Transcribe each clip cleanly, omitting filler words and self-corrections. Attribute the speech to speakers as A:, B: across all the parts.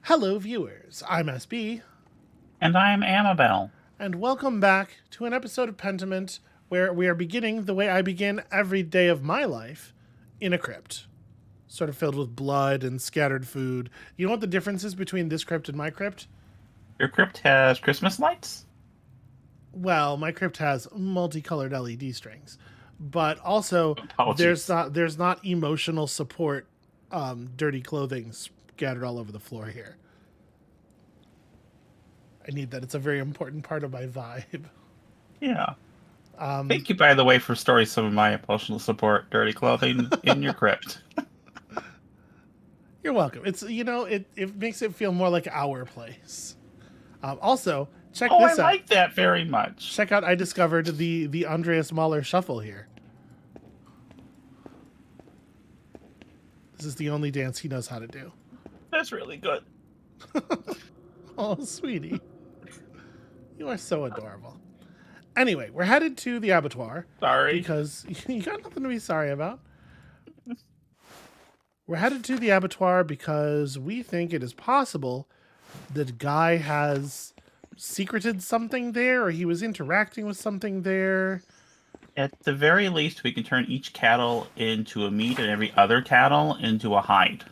A: Hello, viewers. I'm SB,
B: And I'm Amabel.
A: and welcome back to an episode of Pentiment where we are beginning the way I begin every day of my life in a crypt, sort of filled with blood and scattered food. You know what the difference is between this crypt and my crypt?
B: Your crypt has Christmas lights?
A: Well, my crypt has multicolored LED strings, but also there's
B: Apologies.
A: not emotional support, dirty clothing scattered all over the floor here. I need that. It's a very important part of my vibe.
B: Yeah. Thank you, by the way, for storing some of my emotional support, dirty clothing in your crypt.
A: You're welcome. It makes it feel more like our place. Also, check
B: Oh, I
A: this out.
B: like that very much.
A: Check out. I discovered the Andreas Mahler shuffle here. This is the only dance he knows how to do.
B: That's really good.
A: Oh, sweetie, you are so adorable. Anyway, we're headed to the abattoir
B: Sorry.
A: because you got nothing to be sorry about. We're headed to the abattoir because we think it is possible that Guy has secreted something there, or he was interacting with something there.
B: At the very least, we can turn each cattle into a meat and every other cattle into a hide.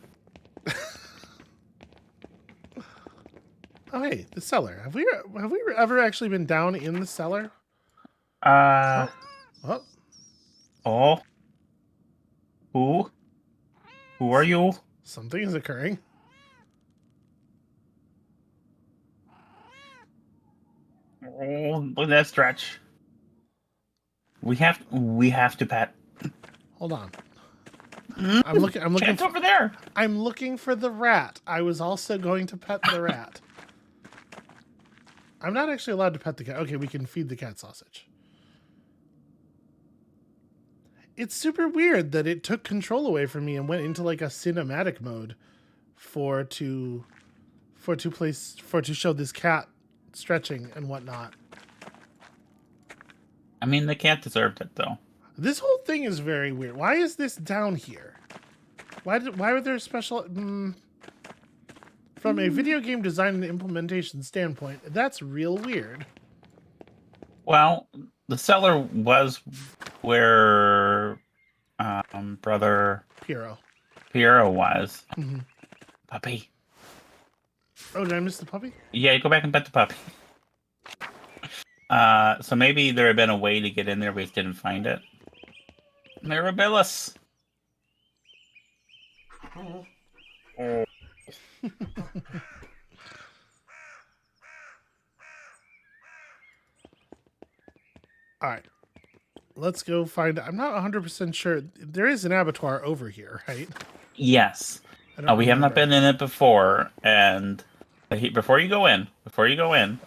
A: Oh, hey, the cellar. Have we ever actually been down in the cellar?
B: Uh,
A: Oh, oh,
B: oh, who? Who are you?
A: something is occurring.
B: Oh, look at that stretch. We have to pet.
A: Hold on.
B: Mm,
A: I'm looking. I'm looking.
B: It's over there.
A: I'm looking for the rat. I was also going to pet the rat. I'm not actually allowed to pet the cat. Okay, we can feed the cat sausage. It's super weird that it took control away from me and went into like a cinematic mode for to show this cat stretching and whatnot.
B: I mean, the cat deserved it, though.
A: This whole thing is very weird. Why is this down here? Why were there special from a video game design and implementation standpoint, that's real weird.
B: Well, the cellar was where brother
A: Piero.
B: Piero was.
A: Mm-hmm.
B: Puppy.
A: Oh, did I miss the puppy?
B: Yeah, go back and pet the puppy. So maybe there had been a way to get in there, we just didn't find it. Mirabilis. Oh.
A: All right. Let's go find. I'm not 100% sure. There is an abattoir over here, right?
B: Yes.
A: I don't
B: We have not
A: remember.
B: been in it before, and before you go in,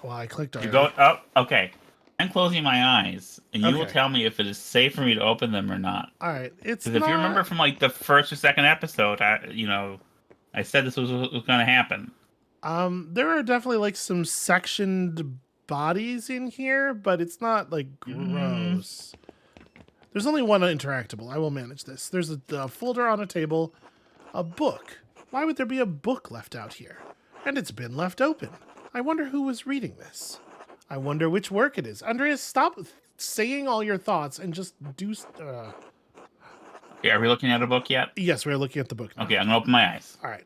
A: Well, I clicked
B: you
A: already.
B: go. Oh, okay. I'm closing my eyes, and you will
A: Okay.
B: tell me if it is safe for me to open them or not.
A: All right. It's
B: Because if you remember
A: not.
B: from like the first or second episode, I said this was what was going to happen.
A: There are definitely like some sectioned bodies in here, but it's not like
B: Mm,
A: gross. There's only one interactable. I will manage this. There's a folder on a table, a book. Why would there be a book left out here? And it's been left open. I wonder who was reading this. I wonder which work it is. Andreas, stop saying all your thoughts and just do.
B: okay, are we looking at a book yet?
A: Yes, we're looking at the book now.
B: Okay, I'm gonna open my eyes.
A: All right.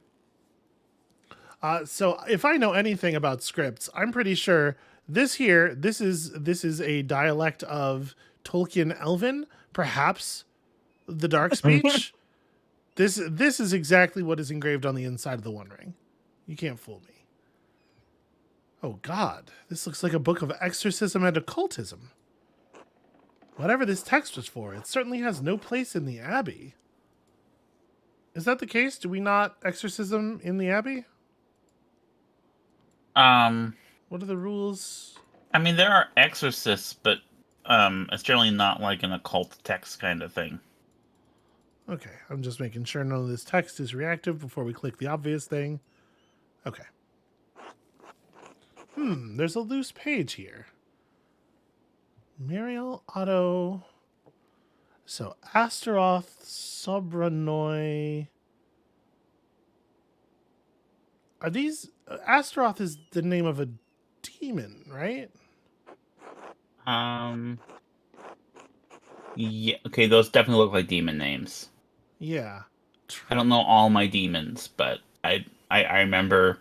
A: So if I know anything about scripts, I'm pretty sure this is a dialect of Tolkien Elven, perhaps the Dark Speech. This is exactly what is engraved on the inside of the One Ring. You can't fool me. Oh God, this looks like a book of exorcism and occultism. Whatever this text was for, it certainly has no place in the Abbey. Is that the case? Do we not exorcism in the Abbey?
B: Um,
A: What are the rules?
B: I mean there are exorcists, but it's generally not like an occult text kind of thing.
A: Okay, I'm just making sure none of this text is reactive before we click the obvious thing. Okay. There's a loose page here. Muriel Otto. So Astaroth Sobranoi. Are these Astaroth is the name of a demon, right?
B: Yeah. Okay, those definitely look like demon names.
A: Yeah.
B: I don't know all my demons, but I remember.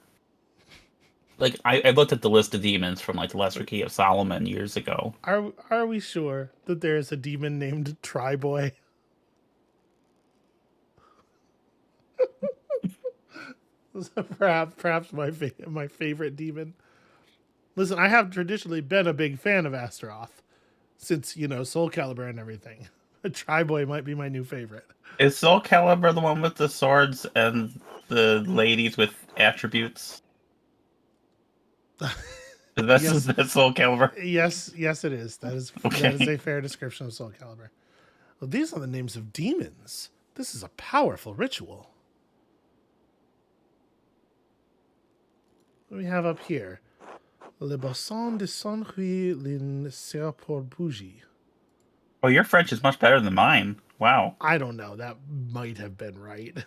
B: Like I looked at the list of demons from like the Lesser Key of Solomon years ago.
A: Are we sure that there is a demon named Triboy? Perhaps my favorite demon. Listen, I have traditionally been a big fan of Astaroth since Soul Calibur and everything. Triboy might be my new favorite.
B: Is Soul Calibur the one with the swords and the ladies with attributes? This is
A: Yes,
B: that Soul Calibur.
A: yes, it is. That is
B: Okay.
A: a fair description of Soul Calibur. Well, these are the names of demons. This is a powerful ritual. What do we have up here? Le bassin de Saint-Louis lin pour bougie.
B: Oh, your French is much better than mine. Wow.
A: I don't know. That might have been right.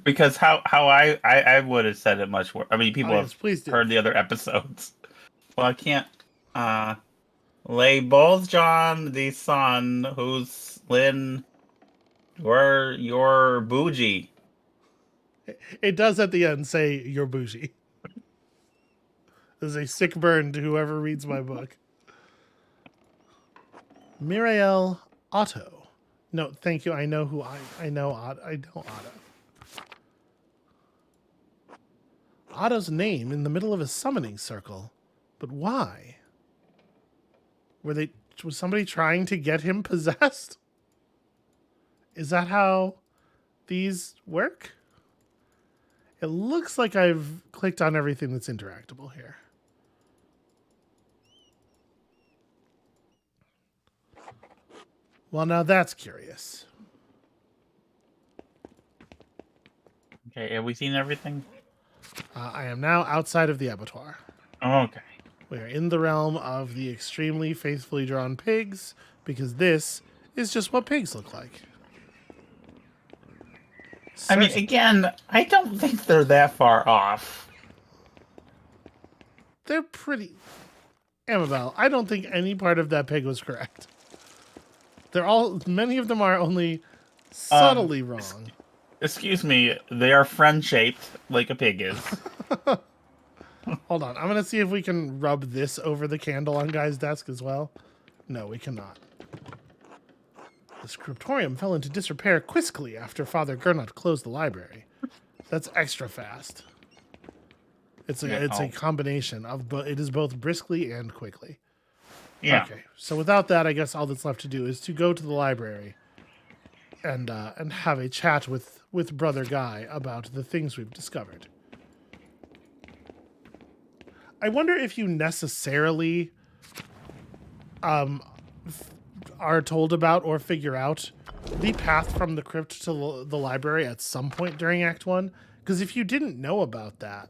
B: Because how I would have said it much worse. I mean,
A: Oh
B: people
A: yes,
B: have
A: please do.
B: heard the other episodes. Well, I can't. Lay both John the son who's Lynn were your bougie.
A: It does at the end say you're bougie. This is a sick burn to whoever reads my book. Miriel Otto. No, thank you. I know who I know. I know Otto. Otto's name in the middle of a summoning circle, but why? Was somebody trying to get him possessed? Is that how these work? It looks like I've clicked on everything that's interactable here. Well, now that's curious.
B: Okay, have we seen everything?
A: I am now outside of the abattoir.
B: Okay.
A: We are in the realm of the extremely faithfully drawn pigs, because this is just what pigs look like.
B: I mean, again, I don't think they're that far off.
A: They're pretty. Amabel, I don't think any part of that pig was correct. Many of them are only subtly wrong.
B: Excuse me, they are friend-shaped, like a pig is.
A: Hold on, I'm going to see if we can rub this over the candle on Guy's desk as well. No, we cannot. The scriptorium fell into disrepair quickly after Father Gernot closed the library. That's extra fast. It's a combination of it is both briskly and quickly.
B: Yeah.
A: Okay, so without that, I guess all that's left to do is to go to the library and have a chat with Brother Guy about the things we've discovered. I wonder if you necessarily are told about or figure out the path from the crypt to the library at some point during Act 1. Because if you didn't know about that,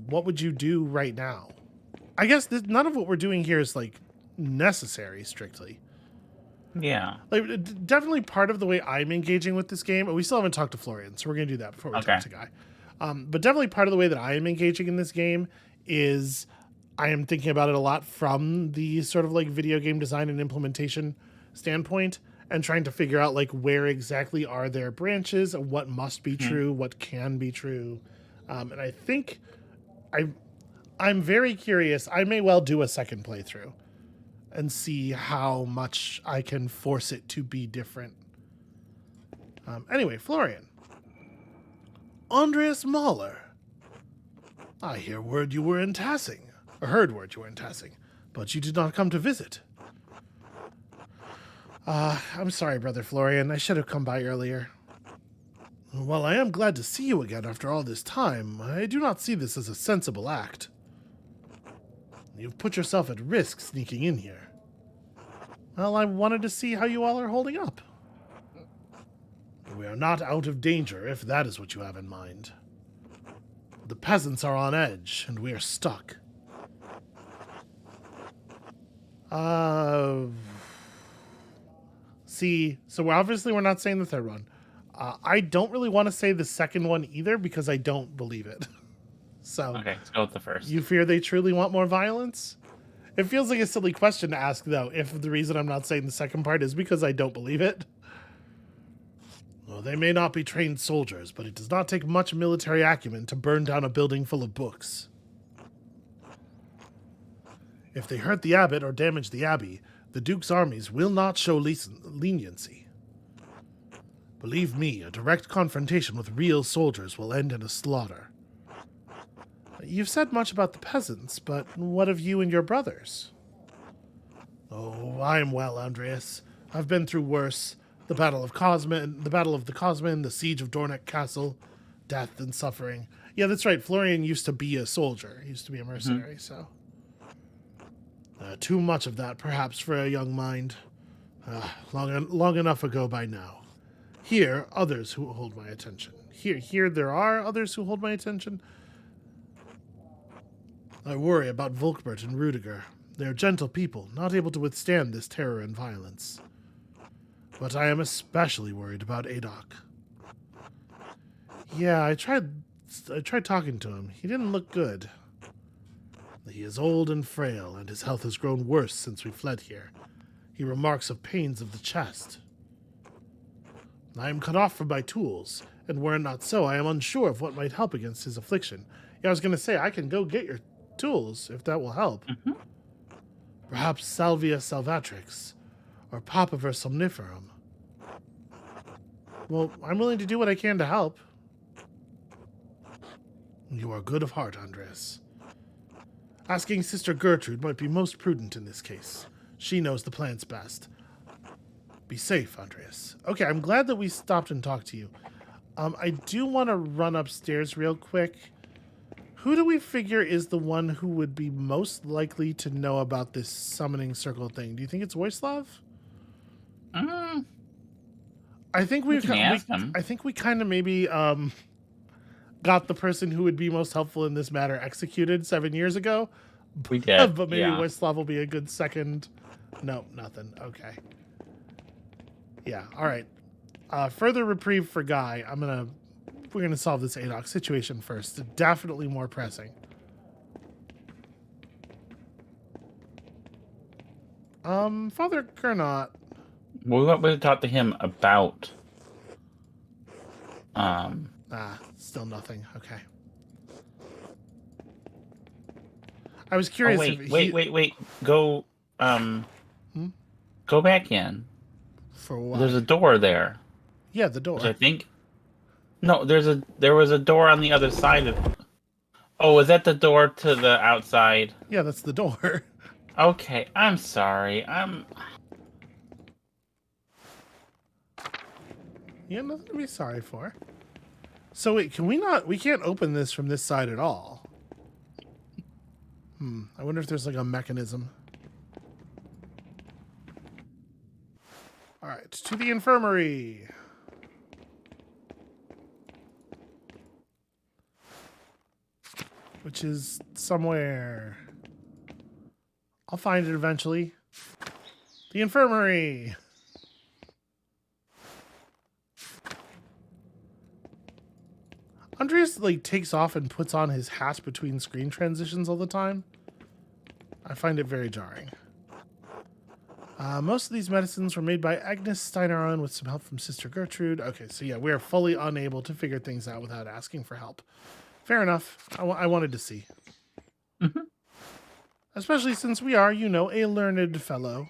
A: what would you do right now? I guess none of what we're doing here is like necessary strictly.
B: Yeah.
A: Like definitely part of the way I'm engaging with this game. We still haven't talked to Florian, so we're gonna do that before we talk to Guy. But definitely part of the way that I am engaging in this game is I am thinking about it a lot from the sort of like video game design and implementation standpoint, and trying to figure out like where exactly are their branches, what must be true, what can be true, and I think I'm very curious. I may well do a second playthrough and see how much I can force it to be different. Anyway, Florian. Andreas Mahler. I heard word you were in Tassing, but you did not come to visit. I'm sorry, Brother Florian. I should have come by earlier. While I am glad to see you again after all this time, I do not see this as a sensible act. You've put yourself at risk sneaking in here. Well, I wanted to see how you all are holding up. We are not out of danger, if that is what you have in mind. The peasants are on edge, and we are stuck. See, so we're not saying the third one. I don't really want to say the second one either because I don't believe it. So,
B: Okay, let's go with the first.
A: you fear they truly want more violence? It feels like a silly question to ask, though, if the reason I'm not saying the second part is because I don't believe it. Well, they may not be trained soldiers, but it does not take much military acumen to burn down a building full of books. If they hurt the abbot or damage the abbey, the Duke's armies will not show leniency. Believe me, a direct confrontation with real soldiers will end in a slaughter. You've said much about the peasants, but what of you and your brothers? Oh, I'm well, Andreas. I've been through worse. The Battle of the Cosmin, the Siege of Dornick Castle, death and suffering. Yeah, that's right. Florian used to be a soldier. He used to be a mercenary, so... too much of that, perhaps, for a young mind. Long enough ago by now. Here, others who hold my attention. Here there are others who hold my attention. I worry about Volkbert and Rudiger. They are gentle people, not able to withstand this terror and violence. But I am especially worried about Adok. Yeah, I tried talking to him. He didn't look good. He is old and frail, and his health has grown worse since we fled here. He remarks of pains of the chest. I am cut off from my tools, and were it not so, I am unsure of what might help against his affliction. Yeah, I was going to say, I can go get your tools, if that will help.
B: Mm-hmm.
A: Perhaps Salvia salvatrix, or Papaver somniferum. Well, I'm willing to do what I can to help. You are good of heart, Andres. Asking Sister Gertrude might be most prudent in this case. She knows the plants best. Be safe, Andreas. Okay, I'm glad that we stopped and talked to you. I do want to run upstairs real quick. Who do we figure is the one who would be most likely to know about this summoning circle thing? Do you think it's Voislav? I think we kind of maybe got the person who would be most helpful in this matter executed 7 years ago.
B: We did,
A: But maybe
B: yeah.
A: Voislav will be a good second. No, nothing. Okay. Yeah, all right. Further reprieve for Guy. We're gonna solve this Adok situation first. Definitely more pressing. Father Kernot.
B: We went to talk to him about.
A: Still nothing. Okay. I was curious.
B: Wait. Go. Go back in.
A: For what?
B: There's a door there.
A: Yeah, the door.
B: Which I think. No, there was a door on the other side of. Oh, is that the door to the outside?
A: Yeah, that's the door.
B: Okay, I'm sorry.
A: You have nothing to be sorry for. So wait, can we not? We can't open this from this side at all. I wonder if there's like a mechanism. All right, to the infirmary. Which is somewhere. I'll find it eventually. The infirmary. Andreas like takes off and puts on his hat between screen transitions all the time. I find it very jarring. Most of these medicines were made by Agnes Steineron with some help from Sister Gertrude. Okay, so yeah, we are fully unable to figure things out without asking for help. Fair enough. I wanted to see.
B: Mm-hmm.
A: Especially since we are, a learned fellow.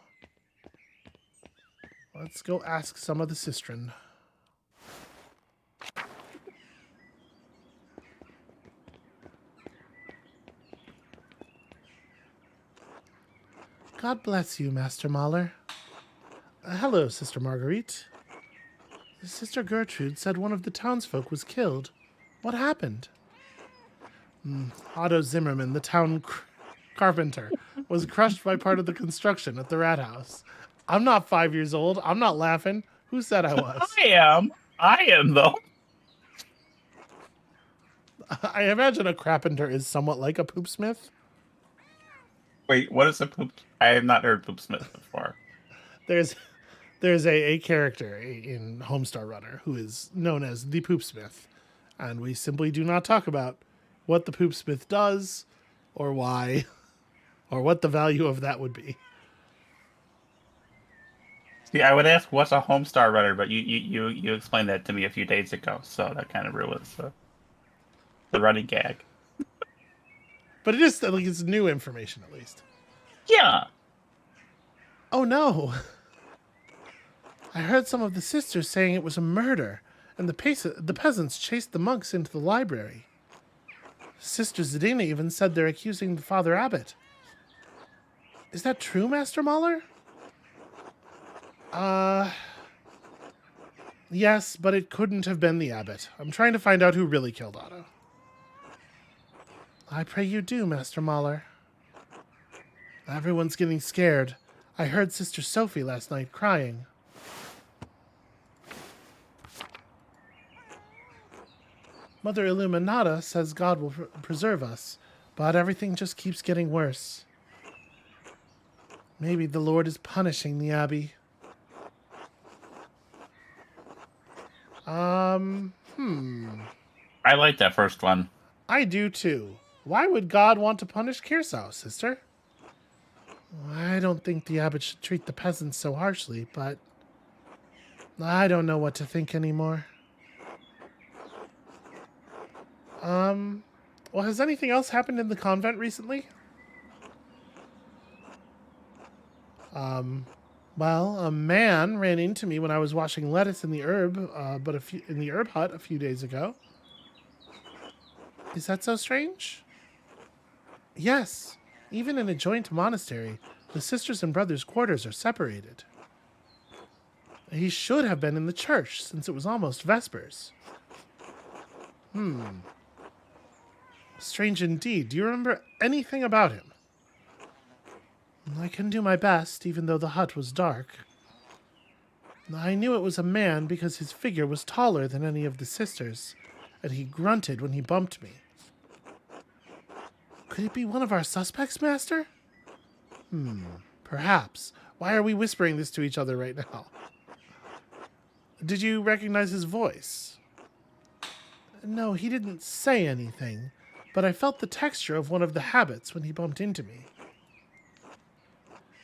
A: Let's go ask some of the sistren. God bless you, Master Mahler. Hello, Sister Marguerite. Sister Gertrude said one of the townsfolk was killed. What happened? Otto Zimmerman, the town carpenter, was crushed by part of the construction at the rat house. I'm not 5 years old. I'm not laughing. Who said I was?
B: I am, though.
A: I imagine a carpenter is somewhat like a poopsmith.
B: Wait, what is a poop? I have not heard poopsmith before.
A: There's There's a character in Homestar Runner who is known as the Poopsmith, and we simply do not talk about what the Poopsmith does, or why, or what the value of that would be.
B: See, I would ask what's a Homestar Runner, but you explained that to me a few days ago, so that kind of ruins the running gag.
A: But it is like it's new information at least.
B: Yeah.
A: Oh no! I heard some of the sisters saying it was a murder, and the peasants chased the monks into the library. Sister Zadina even said they're accusing the Father Abbot. Is that true, Master Mahler? Yes, but it couldn't have been the abbot. I'm trying to find out who really killed Otto. I pray you do, Master Mahler. Everyone's getting scared. I heard Sister Sophie last night crying. Mother Illuminata says God will preserve us, but everything just keeps getting worse. Maybe the Lord is punishing the Abbey.
B: I like that first one.
A: I do too. Why would God want to punish Kirsau, sister? I don't think the abbot should treat the peasants so harshly, but I don't know what to think anymore. Well, has anything else happened in the convent recently? Well, a man ran into me when I was washing lettuce in the herb, in the herb hut a few days ago. Is that so strange? Yes, even in a joint monastery, the sisters and brothers' quarters are separated. He should have been in the church, since it was almost Vespers. Strange indeed. Do you remember anything about him? I can do my best, even though the hut was dark. I knew it was a man because his figure was taller than any of the sisters, and he grunted when he bumped me. Could it be one of our suspects, Master? Perhaps. Why are we whispering this to each other right now? Did you recognize his voice? No, he didn't say anything, but I felt the texture of one of the habits when he bumped into me.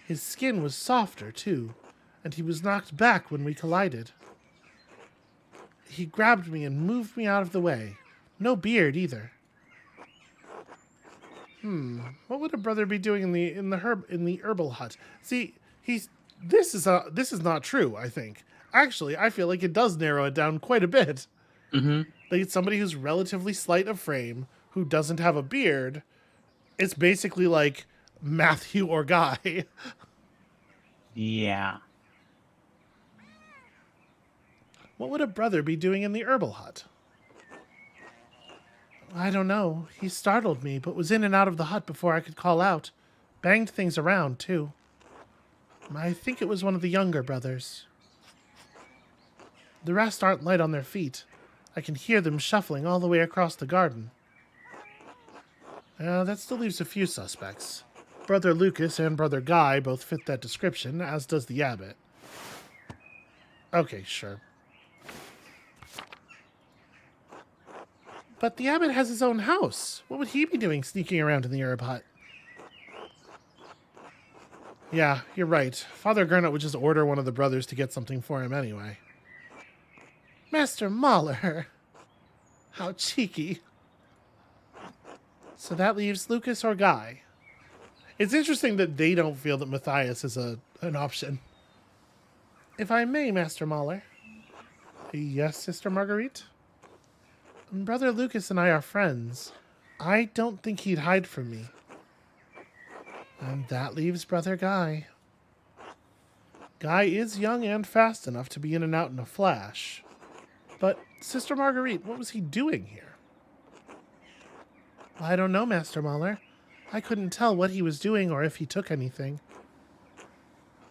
A: His skin was softer, too, and he was knocked back when we collided. He grabbed me and moved me out of the way. No beard, either. What would a brother be doing in the herbal hut? See, this is not true, I think. Actually, I feel like it does narrow it down quite a bit.
B: Mm-hmm.
A: Like it's somebody who's relatively slight of frame, who doesn't have a beard. It's basically like Matthew or Guy.
B: Yeah.
A: What would a brother be doing in the herbal hut? I don't know. He startled me, but was in and out of the hut before I could call out. Banged things around, too. I think it was one of the younger brothers. The rest aren't light on their feet. I can hear them shuffling all the way across the garden. That still leaves a few suspects. Brother Lucas and Brother Guy both fit that description, as does the abbot. Okay, sure. But the abbot has his own house. What would he be doing sneaking around in the herb hut? Yeah, you're right. Father Gurnett would just order one of the brothers to get something for him anyway. Master Mahler. How cheeky. So that leaves Lucas or Guy. It's interesting that they don't feel that Matthias is an option. If I may, Master Mahler. Yes, Sister Marguerite? Brother Lucas and I are friends. I don't think he'd hide from me. And that leaves Brother Guy. Guy is young and fast enough to be in and out in a flash. But, Sister Marguerite, what was he doing here? I don't know, Master Mahler. I couldn't tell what he was doing or if he took anything.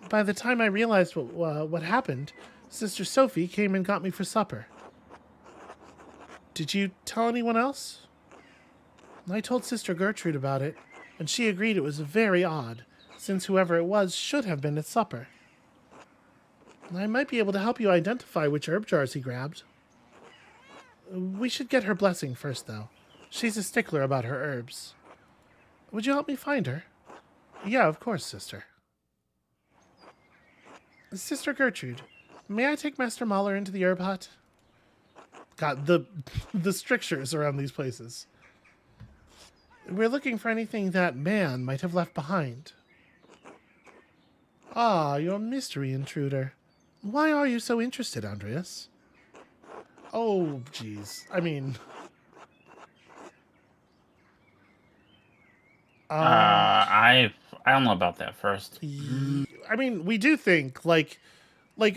A: By the time I realized what happened, Sister Sophie came and got me for supper. Did you tell anyone else? I told Sister Gertrude about it, and she agreed it was very odd, since whoever it was should have been at supper. I might be able to help you identify which herb jars he grabbed. We should get her blessing first, though. She's a stickler about her herbs. Would you help me find her? Yeah, of course, sister. Sister Gertrude, may I take Master Mahler into the herb hut? God, the strictures around these places. We're looking for anything that man might have left behind. Ah, you're a mystery intruder. Why are you so interested, Andreas? Oh, jeez. I mean...
B: I don't know about that first.
A: I mean, we do think, like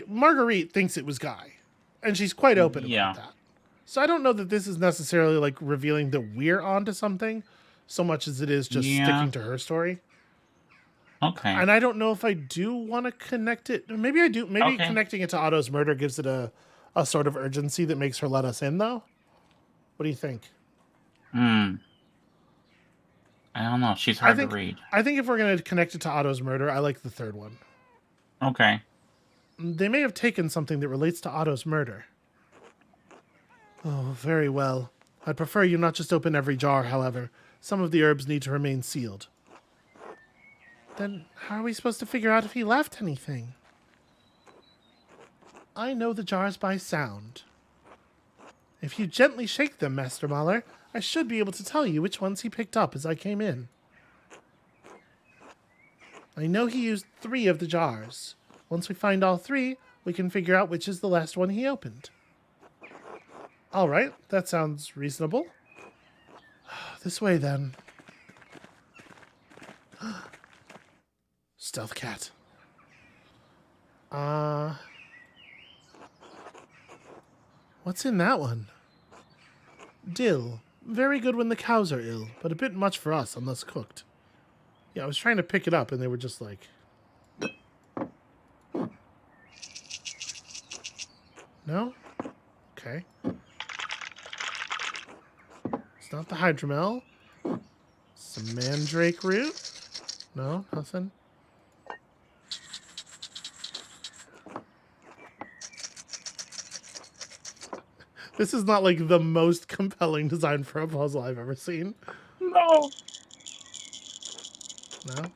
A: Marguerite thinks it was Guy. And she's quite open about that. So I don't know that this is necessarily, like, revealing that we're onto something, so much as it is just sticking to her story.
B: Okay.
A: And I don't know if I do want to connect it. Maybe I do. Maybe connecting it to Otto's murder gives it a sort of urgency that makes her let us in, though. What do you think?
B: I don't know. She's hard to read.
A: I think if we're going to connect it to Otto's murder, I like the third one.
B: Okay.
A: They may have taken something that relates to Otto's murder. Oh, very well. I'd prefer you not just open every jar, however. Some of the herbs need to remain sealed. Then how are we supposed to figure out if he left anything? I know the jars by sound. If you gently shake them, Master Mahler, I should be able to tell you which ones he picked up as I came in. I know he used 3 of the jars. Once we find all 3, we can figure out which is the last one he opened. All right, that sounds reasonable. This way, then. Stealth cat. What's in that one? Dill. Very good when the cows are ill, but a bit much for us unless cooked. Yeah, I was trying to pick it up and they were just like... No? Okay. It's not the hydromel. Some mandrake root. No, nothing. This is not like the most compelling design for a puzzle I've ever seen.
B: No.
A: No?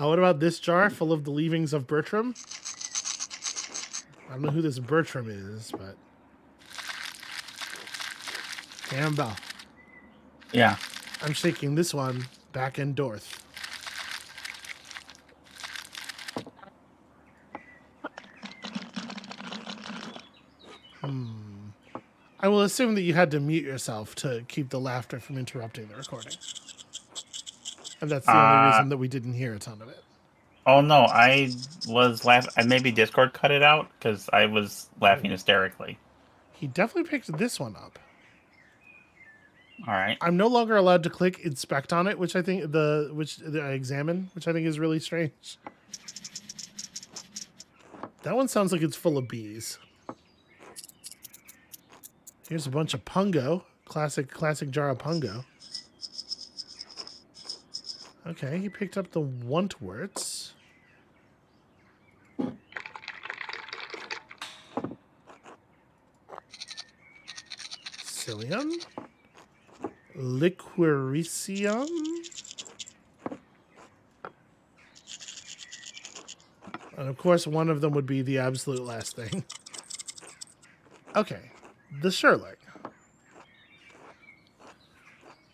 A: What about this jar full of the leavings of Bertram? I don't know who this Bertram is, but... Amabel.
B: Yeah.
A: I'm shaking this one back and forth. I will assume that you had to mute yourself to keep the laughter from interrupting the recording. And that's the only reason that we didn't hear a ton of it.
B: Oh, no. I was laughing. Maybe Discord cut it out because I was laughing hysterically.
A: He definitely picked this one up.
B: All right.
A: I'm no longer allowed to click inspect on it, which I think examine, which I think is really strange. That one sounds like it's full of bees. Here's a bunch of pungo, classic jar of pungo. Okay, he picked up the wantworts. Psyllium. Liquiricium. And of course, one of them would be the absolute last thing. Okay, the Sherlock.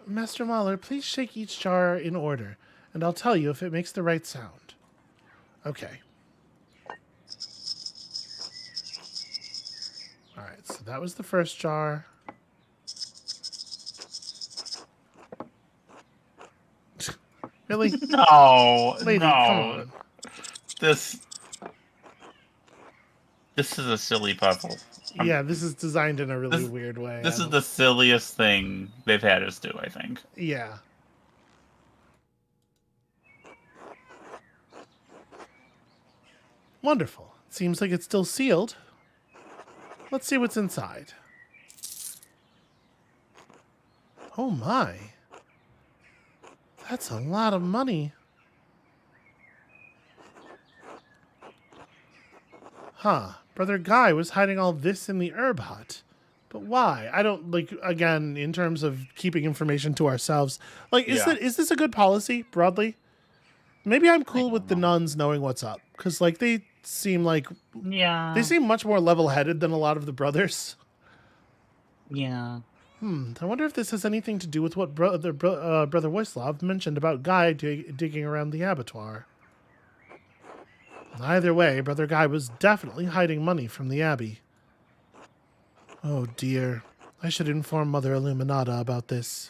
A: Master Mahler, please shake each jar in order, and I'll tell you if it makes the right sound. Okay. All right, so that was the first jar. Really?
B: No,
A: Lady,
B: no.
A: come on.
B: This is a silly puzzle.
A: Yeah, this is designed in a really weird way.
B: This is the silliest thing they've had us do, I think.
A: Yeah. Wonderful. Seems like it's still sealed. Let's see what's inside. Oh my. That's a lot of money. Huh. Brother Guy was hiding all this in the herb hut. But why? I don't, like, again, in terms of keeping information to ourselves, like, is this a good policy, broadly? Maybe I'm
B: I
A: cool with
B: don't
A: the
B: know.
A: nuns knowing what's up. Because, like, they seem
B: Yeah.
A: much more level-headed than a lot of the brothers.
B: Yeah.
A: I wonder if this has anything to do with what Brother Voislav mentioned about Guy digging around the abattoir. Either way, Brother Guy was definitely hiding money from the Abbey. Oh dear. I should inform Mother Illuminata about this.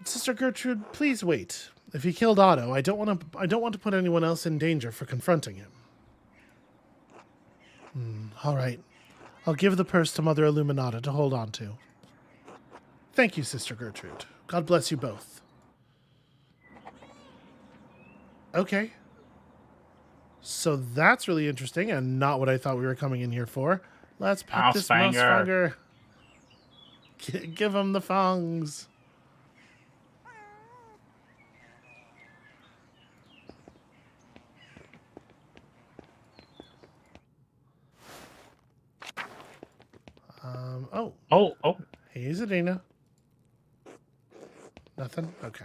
A: Sister Gertrude, please wait. If he killed Otto, I don't want to put anyone else in danger for confronting him. All right. I'll give the purse to Mother Illuminata to hold on to. Thank you, Sister Gertrude. God bless you both. Okay. So that's really interesting and not what I thought we were coming in here for. Let's pet this Mousefangr. Give him the fangs.
B: Oh.
A: Hey, Zadina. Nothing? Okay.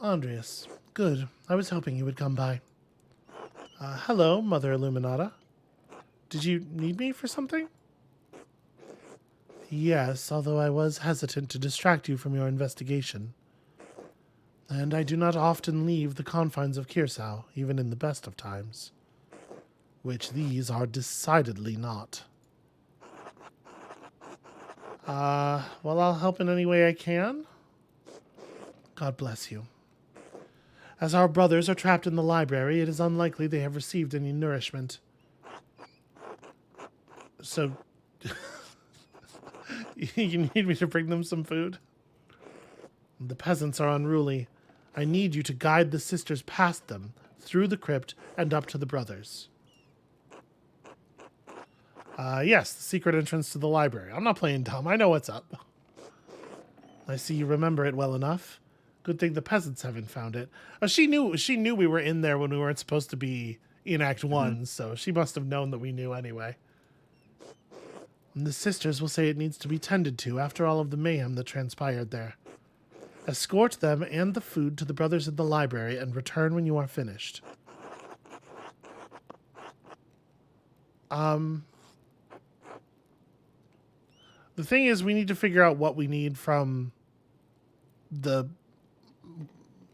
A: Andreas. Good. I was hoping you would come by. Hello, Mother Illuminata. Did you need me for something? Yes, although I was hesitant to distract you from your investigation. And I do not often leave the confines of Kirsau, even in the best of times. Which these are decidedly not. Well, I'll help in any way I can. God bless you. As our brothers are trapped in the library, it is unlikely they have received any nourishment. So, you need me to bring them some food? The peasants are unruly. I need you to guide the sisters past them, through the crypt, and up to the brothers. Yes, the secret entrance to the library. I'm not playing dumb. I know what's up. I see you remember it well enough. Good thing the peasants haven't found it. She knew we were in there when we weren't supposed to be in Act 1, so she must have known that we knew anyway. And the sisters will say it needs to be tended to after all of the mayhem that transpired there. Escort them and the food to the brothers in the library and return when you are finished. The thing is, we need to figure out what we need from the...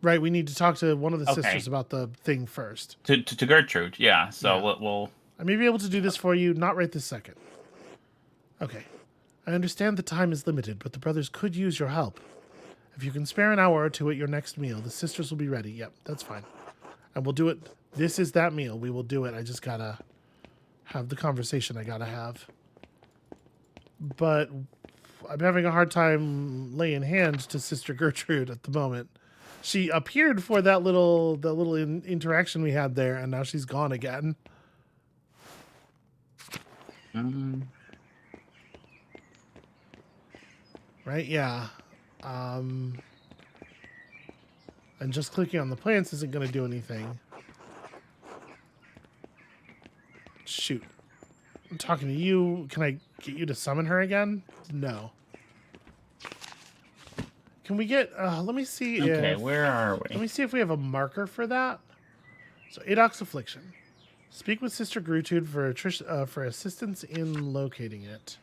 A: Right, we need to talk to one of the sisters about the thing first.
B: To Gertrude, yeah. So
A: Yeah.
B: we'll...
A: I may be able to do this for you, not right this second. Okay. I understand the time is limited, but the brothers could use your help. If you can spare an hour or two at your next meal, the sisters will be ready. Yep, that's fine. And we'll do it. This is that meal. We will do it. I just gotta have the conversation I gotta have. But I'm having a hard time laying hands to Sister Gertrude at the moment. She appeared for that little interaction we had there, and now she's gone again. Right? Yeah. And just clicking on the plants isn't going to do anything. Shoot. I'm talking to you. Can I get you to summon her again? No. Can we get... let me see if...
B: Okay, where are we?
A: Let me see if we have a marker for that. So, Adok's Affliction. Speak with Sister Gertrude for assistance in locating it.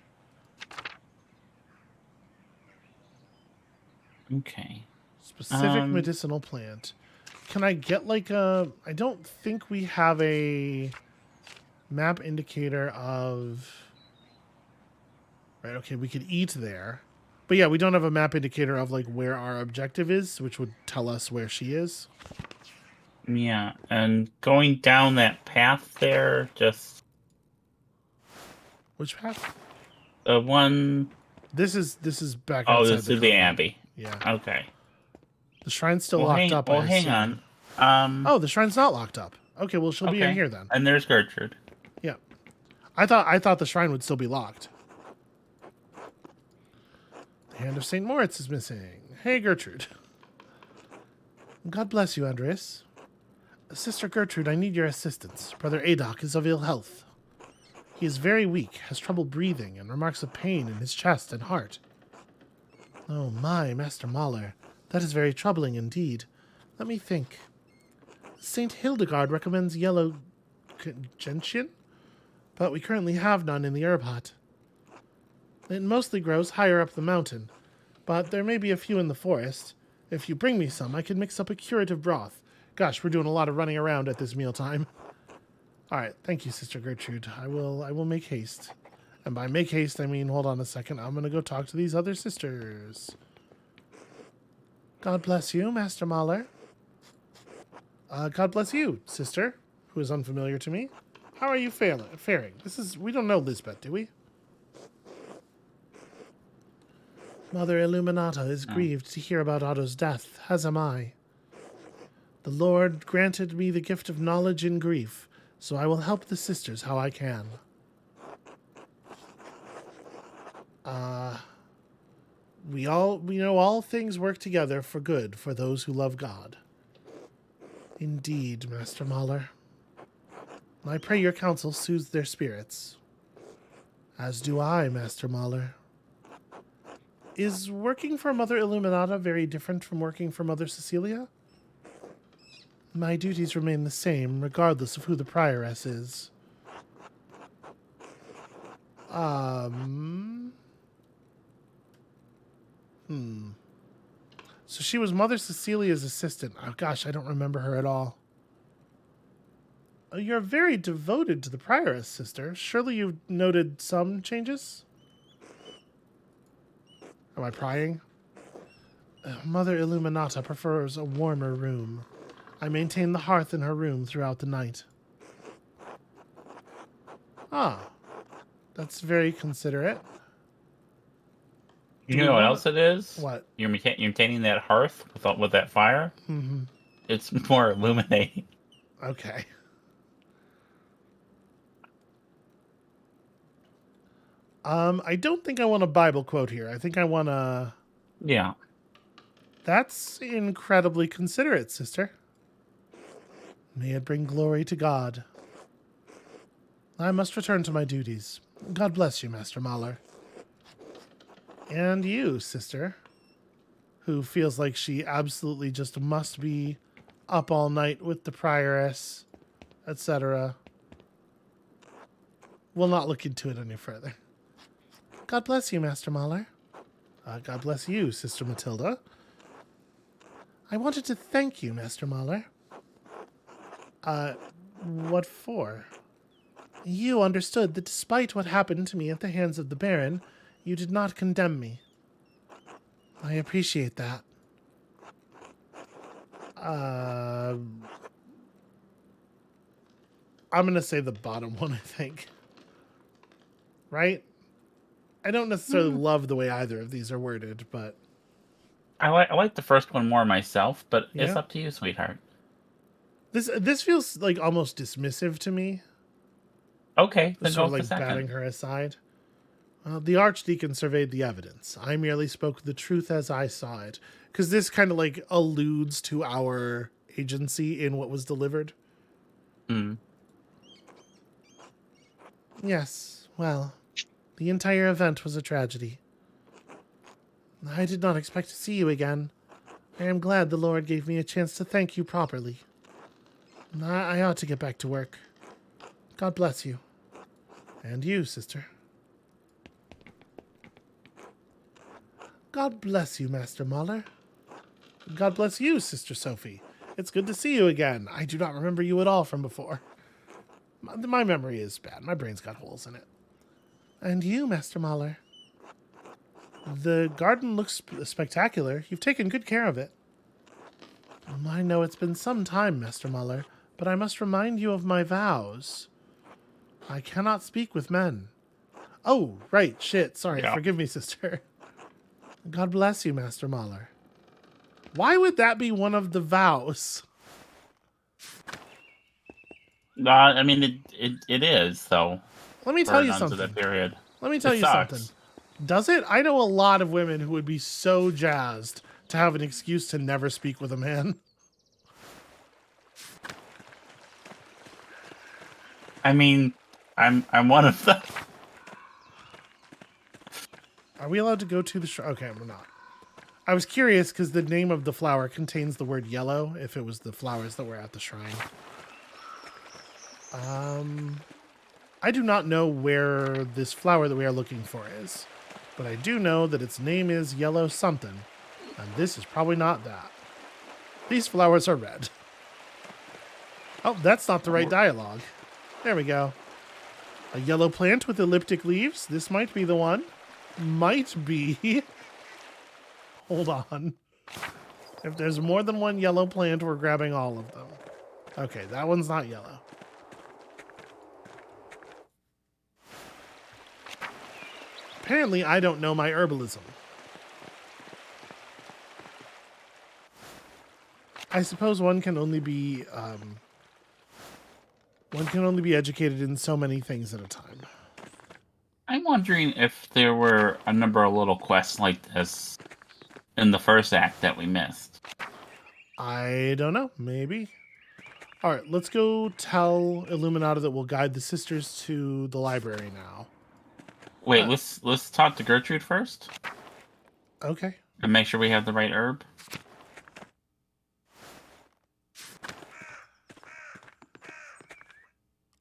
B: Okay.
A: Specific medicinal plant. Can I get like a... I don't think we have a map indicator of... Right, okay, we could eat there. But yeah, we don't have a map indicator of like where our objective is, which would tell us where she is.
B: Yeah, and going down that path there, just...
A: Which path?
B: The one...
A: This is back
B: Oh,
A: outside
B: this is the Abbey.
A: Yeah.
B: Okay.
A: The shrine's still locked up.
B: Hang on.
A: Oh, the shrine's not locked up. Okay, well, she'll be in
B: Okay.
A: here then.
B: And there's Gertrude.
A: Yeah. I thought the shrine would still be locked. The hand of St. Moritz is missing. Hey, Gertrude. God bless you, Andres. Sister Gertrude, I need your assistance. Brother Adok is of ill health. He is very weak, has trouble breathing, and remarks of pain in his chest and heart. Oh my, Master Mahler. That is very troubling indeed. Let me think. Saint Hildegard recommends yellow gentian, but we currently have none in the herb hut. It mostly grows higher up the mountain, but there may be a few in the forest. If you bring me some, I can mix up a curative broth. Gosh, we're doing a lot of running around at this mealtime. All right, thank you, Sister Gertrude. I will make haste. And by make haste, I mean, hold on a second. I'm going to go talk to these other sisters. God bless you, Master Mahler. God bless you, sister, who is unfamiliar to me. How are you faring? We don't know Lisbeth, do we? Mother Illuminata is grieved to hear about Otto's death, as am I. The Lord granted me the gift of knowledge in grief, so I will help the sisters how I can. We know all things work together for good for those who love God. Indeed, Master Mahler. I pray your counsel soothes their spirits. As do I, Master Mahler. Is working for Mother Illuminata very different from working for Mother Cecilia? My duties remain the same, regardless of who the prioress is. So she was Mother Cecilia's assistant. Oh gosh, I don't remember her at all. Oh, you're very devoted to the prioress, sister. Surely you've noted some changes? Am I prying? Mother Illuminata prefers a warmer room. I maintain the hearth in her room throughout the night. Ah, that's very considerate.
B: You know what else it is?
A: What?
B: You're maintaining that hearth with that fire.
A: Mm-hmm.
B: It's more illuminating.
A: Okay. I don't think I want a Bible quote here. I think I want a...
B: Yeah.
A: That's incredibly considerate, sister. May it bring glory to God. I must return to my duties. God bless you, Master Mahler. And you, sister, who feels like she absolutely just must be up all night with the prioress, etc. We'll not look into it any further. God bless you, Master Mahler. God bless you, Sister Matilda. I wanted to thank you, Master Mahler. What for? You understood that despite what happened to me at the hands of the Baron, you did not condemn me. I appreciate that. I'm going to say the bottom one, I think. Right? I don't necessarily love the way either of these are worded, but...
B: I like the first one more myself, but
A: Yeah?
B: it's up to you, sweetheart.
A: This feels like almost dismissive to me.
B: Okay, then
A: Sort
B: go
A: of
B: with
A: like
B: the second.
A: batting her aside. The Archdeacon surveyed the evidence. I merely spoke the truth as I saw it. Because this kind of like alludes to our agency in what was delivered.
B: Mm.
A: Yes, well, the entire event was a tragedy. I did not expect to see you again. I am glad the Lord gave me a chance to thank you properly. I ought to get back to work. God bless you. And you, sister. God bless you, Master Mahler. God bless you, Sister Sophie. It's good to see you again. I do not remember you at all from before. My memory is bad. My brain's got holes in it. And you, Master Mahler. The garden looks spectacular. You've taken good care of it. I know it's been some time, Master Mahler, but I must remind you of my vows. I cannot speak with men. Oh, right, shit, sorry,
B: Yeah.
A: Forgive me, sister. God bless you, Master Mahler. Why would that be one of the vows?
B: I mean, it is, though,
A: Let me tell
B: for
A: you
B: nuns of that
A: something.
B: period.
A: Let me tell
B: It
A: you something.
B: sucks.
A: Does it? I know a lot of women who would be so jazzed to have an excuse to never speak with a man.
B: I mean, I'm one of them.
A: Are we allowed to go to the shrine? Okay, we're not. I was curious because the name of the flower contains the word yellow, if it was the flowers that were at the shrine. I do not know where this flower that we are looking for is, but I do know that its name is yellow something, and this is probably not that. These flowers are red. Oh, that's not the right dialogue. There we go. A yellow plant with elliptic leaves. This might be the one. Might be. Hold on. If there's more than one yellow plant, we're grabbing all of them. Okay, that one's not yellow. Apparently, I don't know my herbalism. I suppose one can only be educated in so many things at a time.
B: I'm wondering if there were a number of little quests like this in the first act that we missed.
A: I don't know. Maybe. All right, let's go tell Illuminata that we'll guide the sisters to the library now.
B: Wait, let's talk to Gertrude first
A: Okay.
B: and make sure we have the right herb.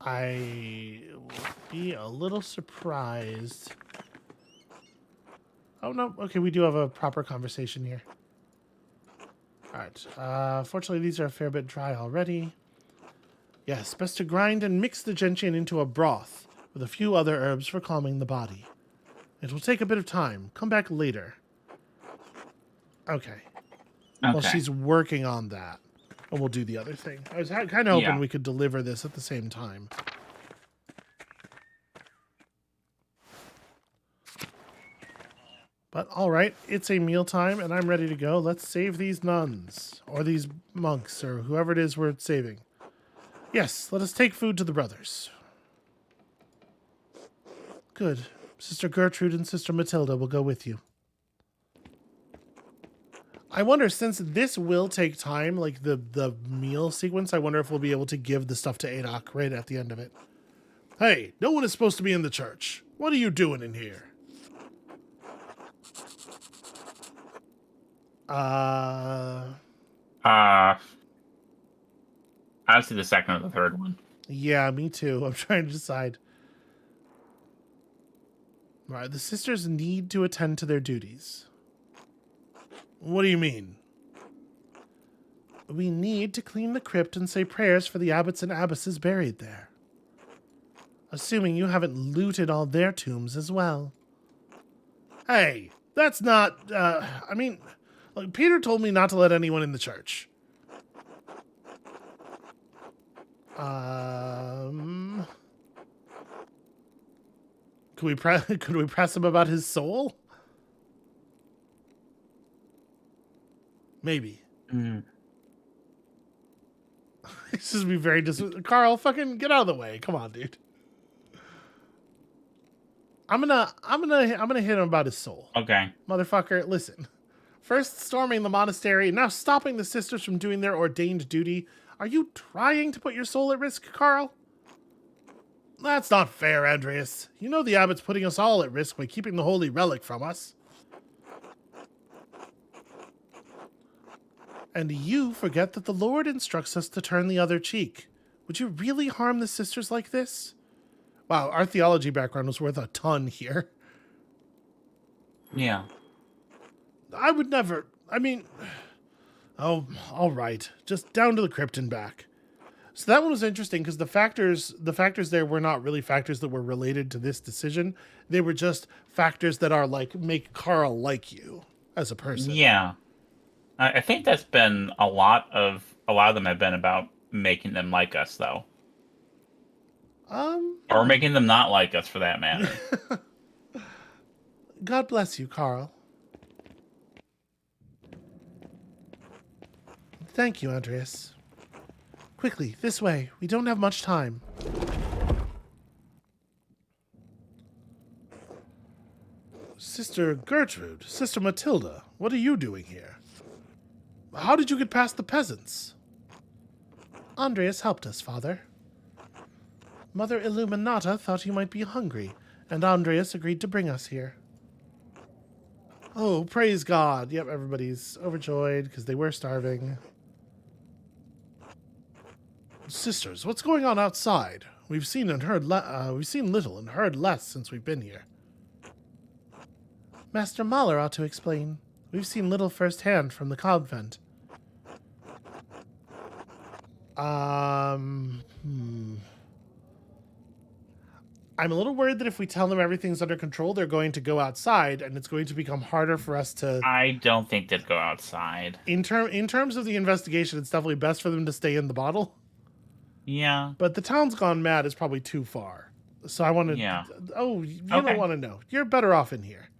A: I will be a little surprised. Oh, no. Okay, we do have a proper conversation here. All right. Fortunately, these are a fair bit dry already. Yes, best to grind and mix the gentian into a broth with a few other herbs for calming the body. It will take a bit of time. Come back later. Okay. Well,
B: Okay.
A: she's working on that. And we'll do the other thing. I was kind of hoping we could deliver this at the same time. But all right, it's a mealtime, and I'm ready to go. Let's save these nuns, or these monks, or whoever it is we're saving. Yes, let us take food to the brothers. Good. Sister Gertrude and Sister Matilda will go with you. I wonder, since this will take time, like the meal sequence, I wonder if we'll be able to give the stuff to Adok right at the end of it. Hey, no one is supposed to be in the church. What are you doing in here?
B: Obviously the second or the third one.
A: Yeah, me too. I'm trying to decide. All right, the sisters need to attend to their duties. What do you mean? We need to clean the crypt and say prayers for the abbots and abbesses buried there. Assuming you haven't looted all their tombs as well. Hey, that's not, I mean, look, Peter told me not to let anyone in the church. Could we press him about his soul? Maybe. This is be very Carl, fucking get out of the way. Come on, dude. I'm gonna hit him about his soul.
B: Okay.
A: Motherfucker, listen. First storming the monastery, now stopping the sisters from doing their ordained duty. Are you trying to put your soul at risk, Carl? That's not fair, Andreas. You know the abbot's putting us all at risk by keeping the holy relic from us. And you forget that the Lord instructs us to turn the other cheek. Would you really harm the sisters like this? Wow, our theology background was worth a ton here.
B: Yeah.
A: I would never. I mean, oh, all right. Just down to the crypt and back. So that one was interesting because the factors there were not really factors that were related to this decision. They were just factors that are like make Carl like you as a person.
B: Yeah. I think that's been a lot of them have been about making them like us, though. Or making them not like us, for that matter.
A: God bless you, Carl. Thank you, Andreas. Quickly, this way. We don't have much time. Sister Gertrude, Sister Matilda, what are you doing here? How did you get past the peasants? Andreas helped us, Father. Mother Illuminata thought you might be hungry, and Andreas agreed to bring us here. Oh, praise God. Yep, everybody's overjoyed because they were starving. Sisters, what's going on outside? We've seen little and heard less since we've been here. Master Mahler ought to explain. We've seen little firsthand from the convent. I'm a little worried that if we tell them everything's under control, they're going to go outside, and it's going to become harder for us to...
B: I don't think they'd go outside.
A: In terms of the investigation, it's definitely best for them to stay in the bottle.
B: Yeah.
A: But the town's gone mad is probably too far. So I want to...
B: Yeah.
A: Oh, you don't want to know. You're better off in here.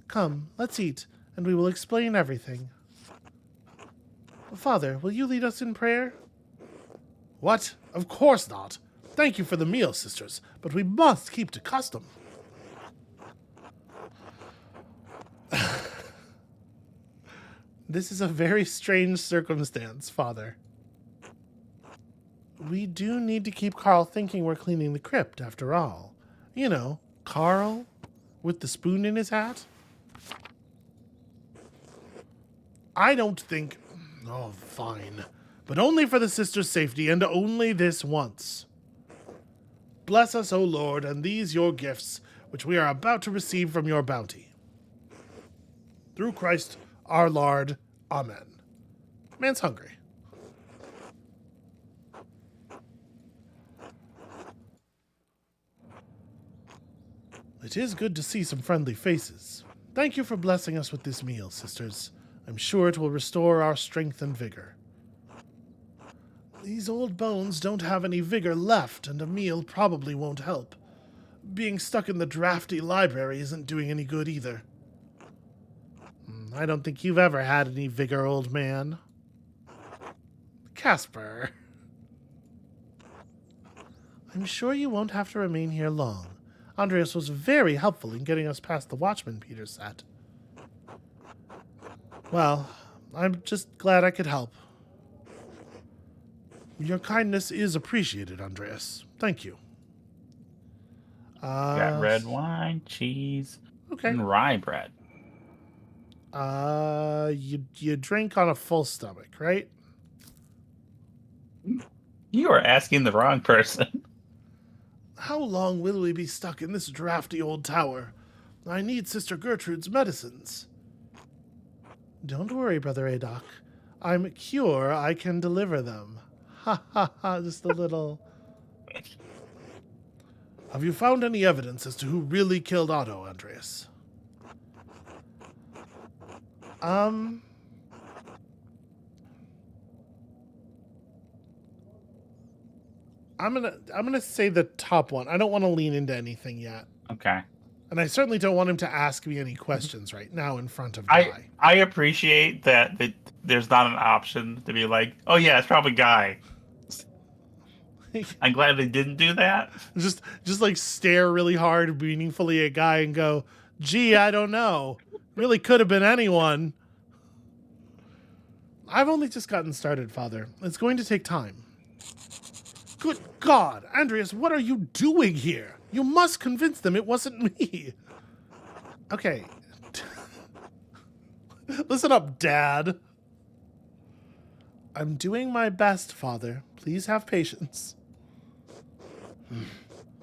A: Come, let's eat, and we will explain everything. Father, will you lead us in prayer? What? Of course not. Thank you for the meal, sisters, but we must keep to custom. This is a very strange circumstance, Father. We do need to keep Carl thinking we're cleaning the crypt, after all. You know, Carl with the spoon in his hat. I don't think... Oh, fine. But only for the sisters' safety, and only this once. Bless us, O Lord, and these your gifts, which we are about to receive from your bounty. Through Christ our Lord. Amen. Man's hungry. It is good to see some friendly faces. Thank you for blessing us with this meal, sisters. I'm sure it will restore our strength and vigor. These old bones don't have any vigor left, and a meal probably won't help. Being stuck in the drafty library isn't doing any good either. I don't think you've ever had any vigor, old man. Casper. I'm sure you won't have to remain here long. Andreas was very helpful in getting us past the watchman Peter set. Well, I'm just glad I could help. Your kindness is appreciated, Andreas. Thank you.
B: Got red wine, cheese,
A: Okay.
B: and rye bread.
A: You drink on a full stomach, right?
B: You are asking the wrong person.
A: How long will we be stuck in this drafty old tower? I need Sister Gertrude's medicines. Don't worry, Brother Adok. I'm Cure. I can deliver them. Ha ha ha, just a little... Have you found any evidence as to who really killed Otto, Andreas? I'm gonna say the top one. I don't want to lean into anything yet.
B: Okay.
A: And I certainly don't want him to ask me any questions right now in front of Guy.
B: I appreciate that there's not an option to be like, oh yeah, it's probably Guy. I'm glad they didn't do that.
A: Just like stare really hard, meaningfully at Guy and go, gee, I don't know. Really could have been anyone. I've only just gotten started, Father. It's going to take time. Good God, Andreas, what are you doing here? You must convince them it wasn't me. Okay. Listen up, Dad. I'm doing my best, Father. Please have patience.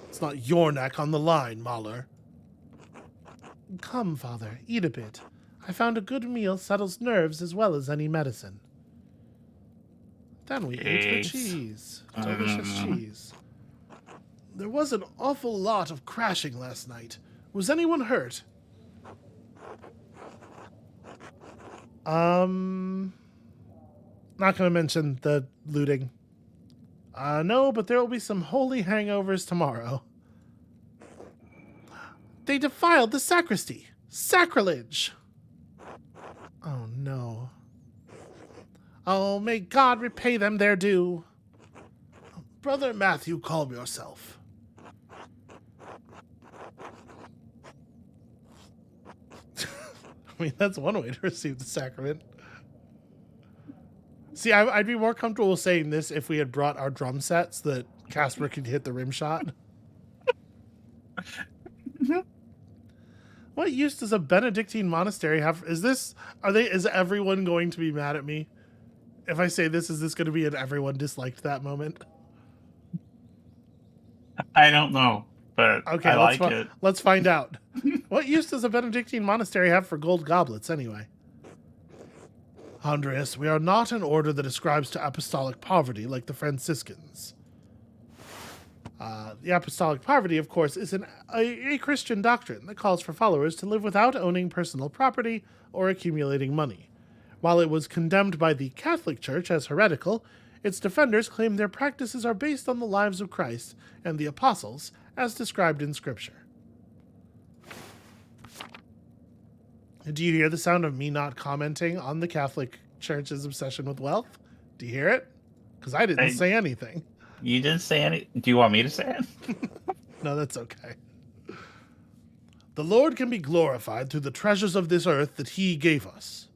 A: It's not your neck on the line, Mahler. Come, Father, eat a bit. I found a good meal settles nerves as well as any medicine. Then we ate the cheese. Delicious cheese. There was an awful lot of crashing last night. Was anyone hurt? Not gonna mention the looting. No, but there will be some holy hangovers tomorrow. They defiled the sacristy! Sacrilege! Oh no. Oh, may God repay them their due. Brother Matthew, calm yourself. I mean, that's one way to receive the sacrament. See, I'd be more comfortable saying this if we had brought our drum sets that Casper could hit the rim shot. What use does a Benedictine monastery have? Is everyone going to be mad at me? If I say this, is this going to be an everyone disliked that moment?
B: I don't know, but
A: Okay,
B: I like it.
A: let's find out. What use does a Benedictine monastery have for gold goblets, anyway? Andreas, we are not an order that ascribes to apostolic poverty like the Franciscans. The apostolic poverty, of course, is a Christian doctrine that calls for followers to live without owning personal property or accumulating money. While it was condemned by the Catholic Church as heretical, its defenders claim their practices are based on the lives of Christ and the apostles, as described in Scripture. Do you hear the sound of me not commenting on the Catholic Church's obsession with wealth? Do you hear it? Because I didn't say anything.
B: You didn't say any. Do you want me to say it?
A: No, that's okay. The Lord can be glorified through the treasures of this earth that he gave us.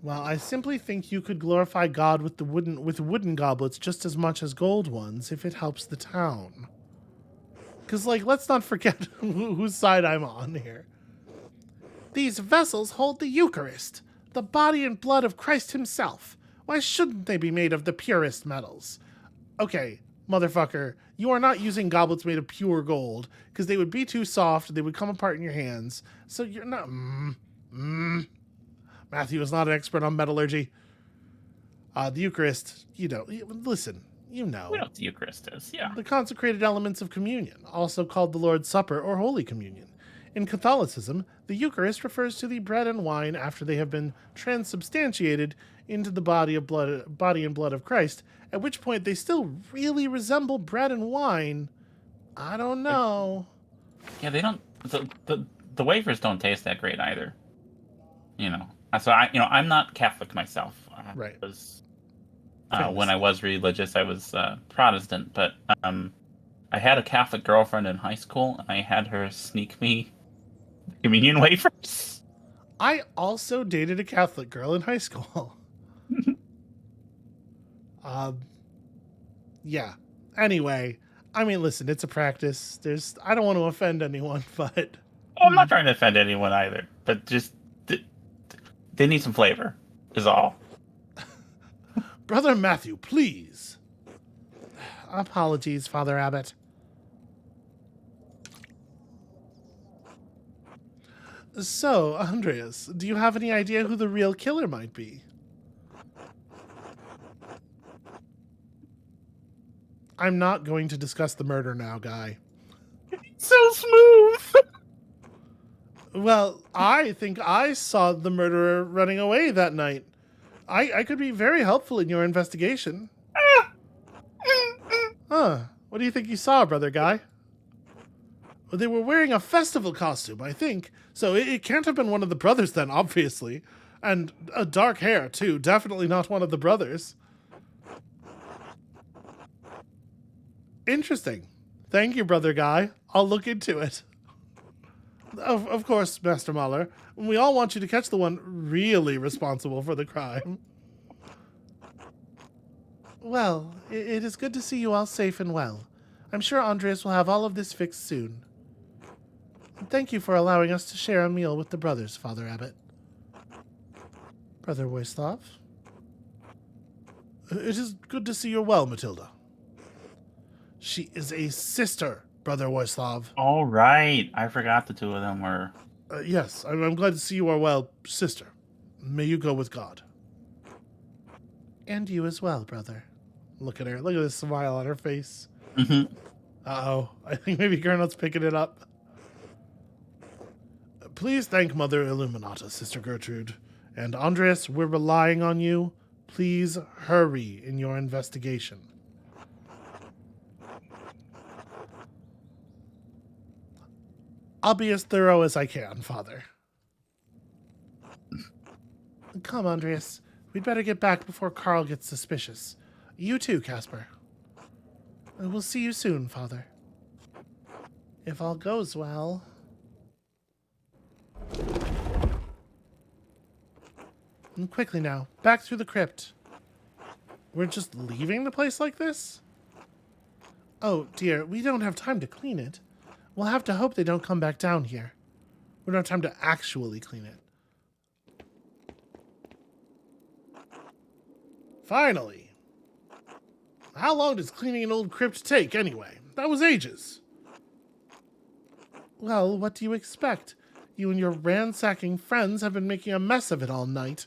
A: Well, I simply think you could glorify God with wooden goblets just as much as gold ones if it helps the town. Because, let's not forget whose side I'm on here. These vessels hold the Eucharist, the body and blood of Christ himself. Why shouldn't they be made of the purest metals? Okay, motherfucker, you are not using goblets made of pure gold, because they would be too soft, they would come apart in your hands, so you're not... Matthew is not an expert on metallurgy. The Eucharist, listen, you know.
B: We know what the Eucharist is, yeah.
A: The consecrated elements of communion, also called the Lord's Supper or Holy Communion. In Catholicism, the Eucharist refers to the bread and wine after they have been transubstantiated into the body and blood of Christ, at which point they still really resemble bread and wine. I don't know.
B: Yeah, they don't. The wafers don't taste that great either. So I'm not Catholic myself.
A: Right.
B: Because when I was religious, I was Protestant, but I had a Catholic girlfriend in high school, and I had her sneak me communion wafers.
A: I also dated a Catholic girl in high school. Yeah. Anyway, I mean, listen, it's a practice. I don't want to offend anyone, but...
B: I'm not trying to offend anyone either, but just... They need some flavor, is all.
A: Brother Matthew, please. Apologies, Father Abbot. So, Andreas, do you have any idea who the real killer might be? I'm not going to discuss the murder now, Guy.
B: So smooth!
A: Well, I think I saw the murderer running away that night. I could be very helpful in your investigation. Huh. What do you think you saw, Brother Guy? Well, they were wearing a festival costume, I think. So it can't have been one of the brothers then, obviously. And dark hair, too. Definitely not one of the brothers. Interesting. Thank you, Brother Guy. I'll look into it. Of course, Master Mahler. We all want you to catch the one really responsible for the crime. Well, it is good to see you all safe and well. I'm sure Andreas will have all of this fixed soon. Thank you for allowing us to share a meal with the brothers, Father Abbot. Brother Wojslav? It is good to see you're well, Matilda. She is a sister, Brother Wojslav.
B: All right. I forgot the two of them were...
A: Yes, I'm glad to see you are well, sister. May you go with God. And you as well, brother. Look at her. Look at this smile on her face.
B: Mm-hmm.
A: Uh-oh. I think maybe Gernot's picking it up. Please thank Mother Illuminata, Sister Gertrude. And Andreas, we're relying on you. Please hurry in your investigation. I'll be as thorough as I can, Father. Come, Andreas. We'd better get back before Carl gets suspicious. You too, Casper. We'll see you soon, Father. If all goes well. And quickly now, back through the crypt. We're just leaving the place like this? Oh, dear, we don't have time to clean it. We'll have to hope they don't come back down here. We don't have time to actually clean it. Finally. How long does cleaning an old crypt take, anyway? That was ages. Well, what do you expect? You and your ransacking friends have been making a mess of it all night.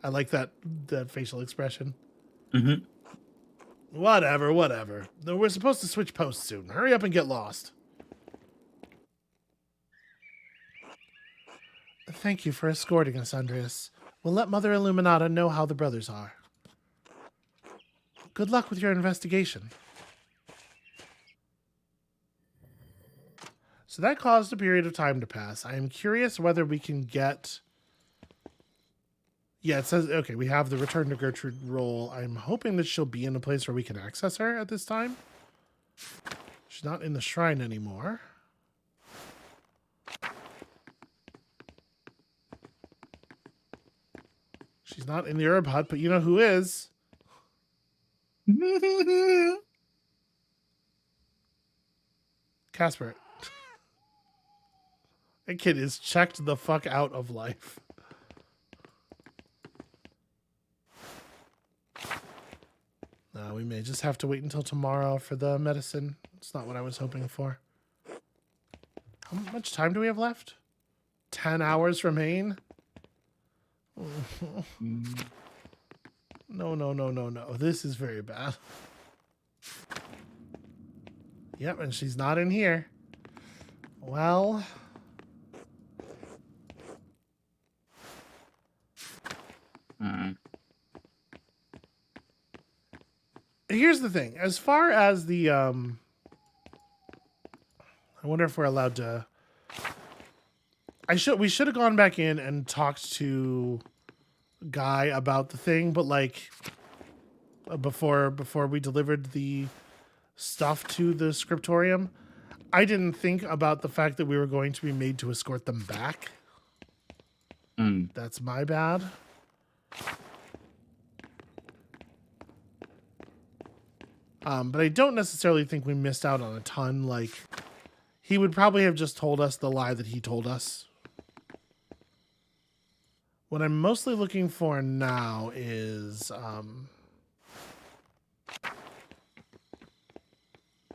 A: I like that facial expression.
B: Mm-hmm.
A: Whatever. We're supposed to switch posts soon. Hurry up and get lost. Thank you for escorting us, Andreas. We'll let Mother Illuminata know how the brothers are. Good luck with your investigation. So that caused a period of time to pass. I am curious whether we can get... Yeah, it says, okay, we have the Return to Gertrude role. I'm hoping that she'll be in a place where we can access her at this time. She's not in the shrine anymore. She's not in the herb hut, but you know who is? Casper. That kid is checked the fuck out of life. No, we may just have to wait until tomorrow for the medicine. It's not what I was hoping for. How much time do we have left? 10 hours remain? No. This is very bad. Yep, and she's not in here. Well... Here's the thing. As far as the... I wonder if we're allowed to... We should have gone back in and talked to Guy about the thing, but like... Before we delivered the stuff to the scriptorium, I didn't think about the fact that we were going to be made to escort them back. That's my bad. But I don't necessarily think we missed out on a ton. Like, he would probably have just told us the lie that he told us. What I'm mostly looking for now is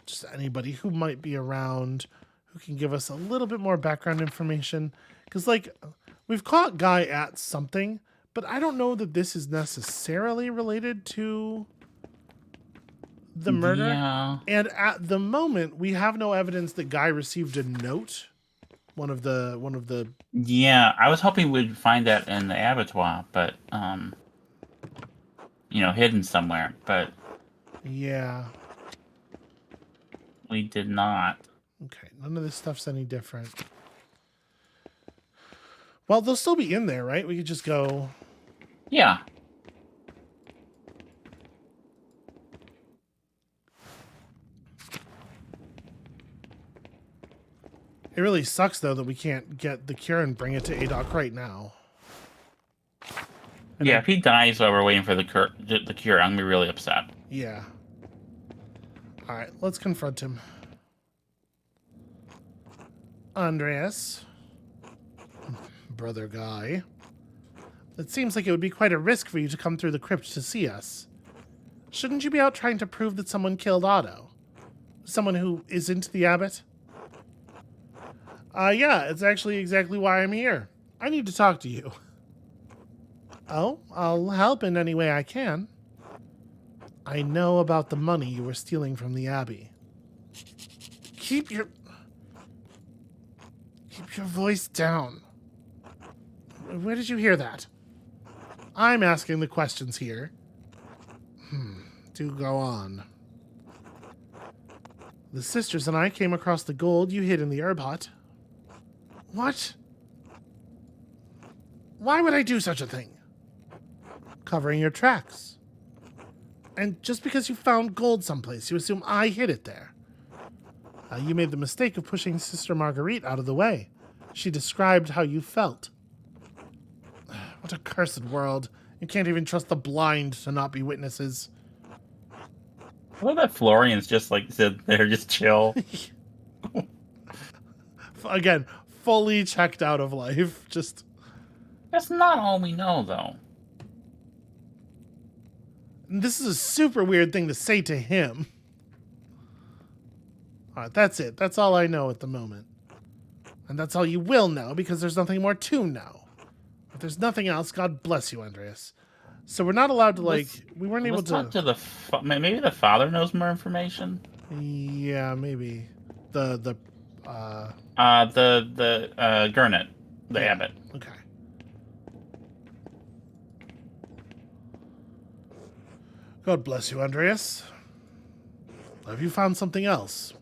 A: just anybody who might be around who can give us a little bit more background information. Because, like, we've caught Guy at something, but I don't know that this is necessarily related to the murder.
B: Yeah.
A: And at the moment, we have no evidence that Guy received a note. One of the
B: Yeah, I was hoping we'd find that in the abattoir, but hidden somewhere, but
A: yeah.
B: We did not.
A: Okay, none of this stuff's any different. Well, they'll still be in there, right? We could just go...
B: Yeah.
A: It really sucks, though, that we can't get the cure and bring it to Adok right now.
B: Yeah, if he dies while we're waiting for the cure, I'm going to be really upset.
A: Yeah. All right, let's confront him. Andreas. Brother Guy. It seems like it would be quite a risk for you to come through the crypt to see us. Shouldn't you be out trying to prove that someone killed Otto? Someone who isn't the abbot? Yeah, it's actually exactly why I'm here. I need to talk to you. Oh, I'll help in any way I can. I know about the money you were stealing from the Abbey. Keep your voice down. Where did you hear that? I'm asking the questions here. Do go on. The sisters and I came across the gold you hid in the herb hut. What? Why would I do such a thing? covering your tracks. And just because you found gold someplace, you assume I hid it there. You made the mistake of pushing Sister Marguerite out of the way. She described how you felt. What a cursed world. You can't even trust the blind to not be witnesses.
B: I love that Florian's just like said they're just chill.
A: Again, fully checked out of life. Just
B: That's not all we know, though.
A: this is a super weird thing to say to him. All right, that's it. That's all I know at the moment. And that's all you will know because there's nothing more to know. If there's nothing else, God bless you, Andreas. So we're not allowed to, we weren't able to...
B: Let's talk to the... maybe the father knows more information?
A: Yeah, maybe. The
B: Gurnet. The abbot.
A: Okay. God bless you, Andreas. Have you found something else?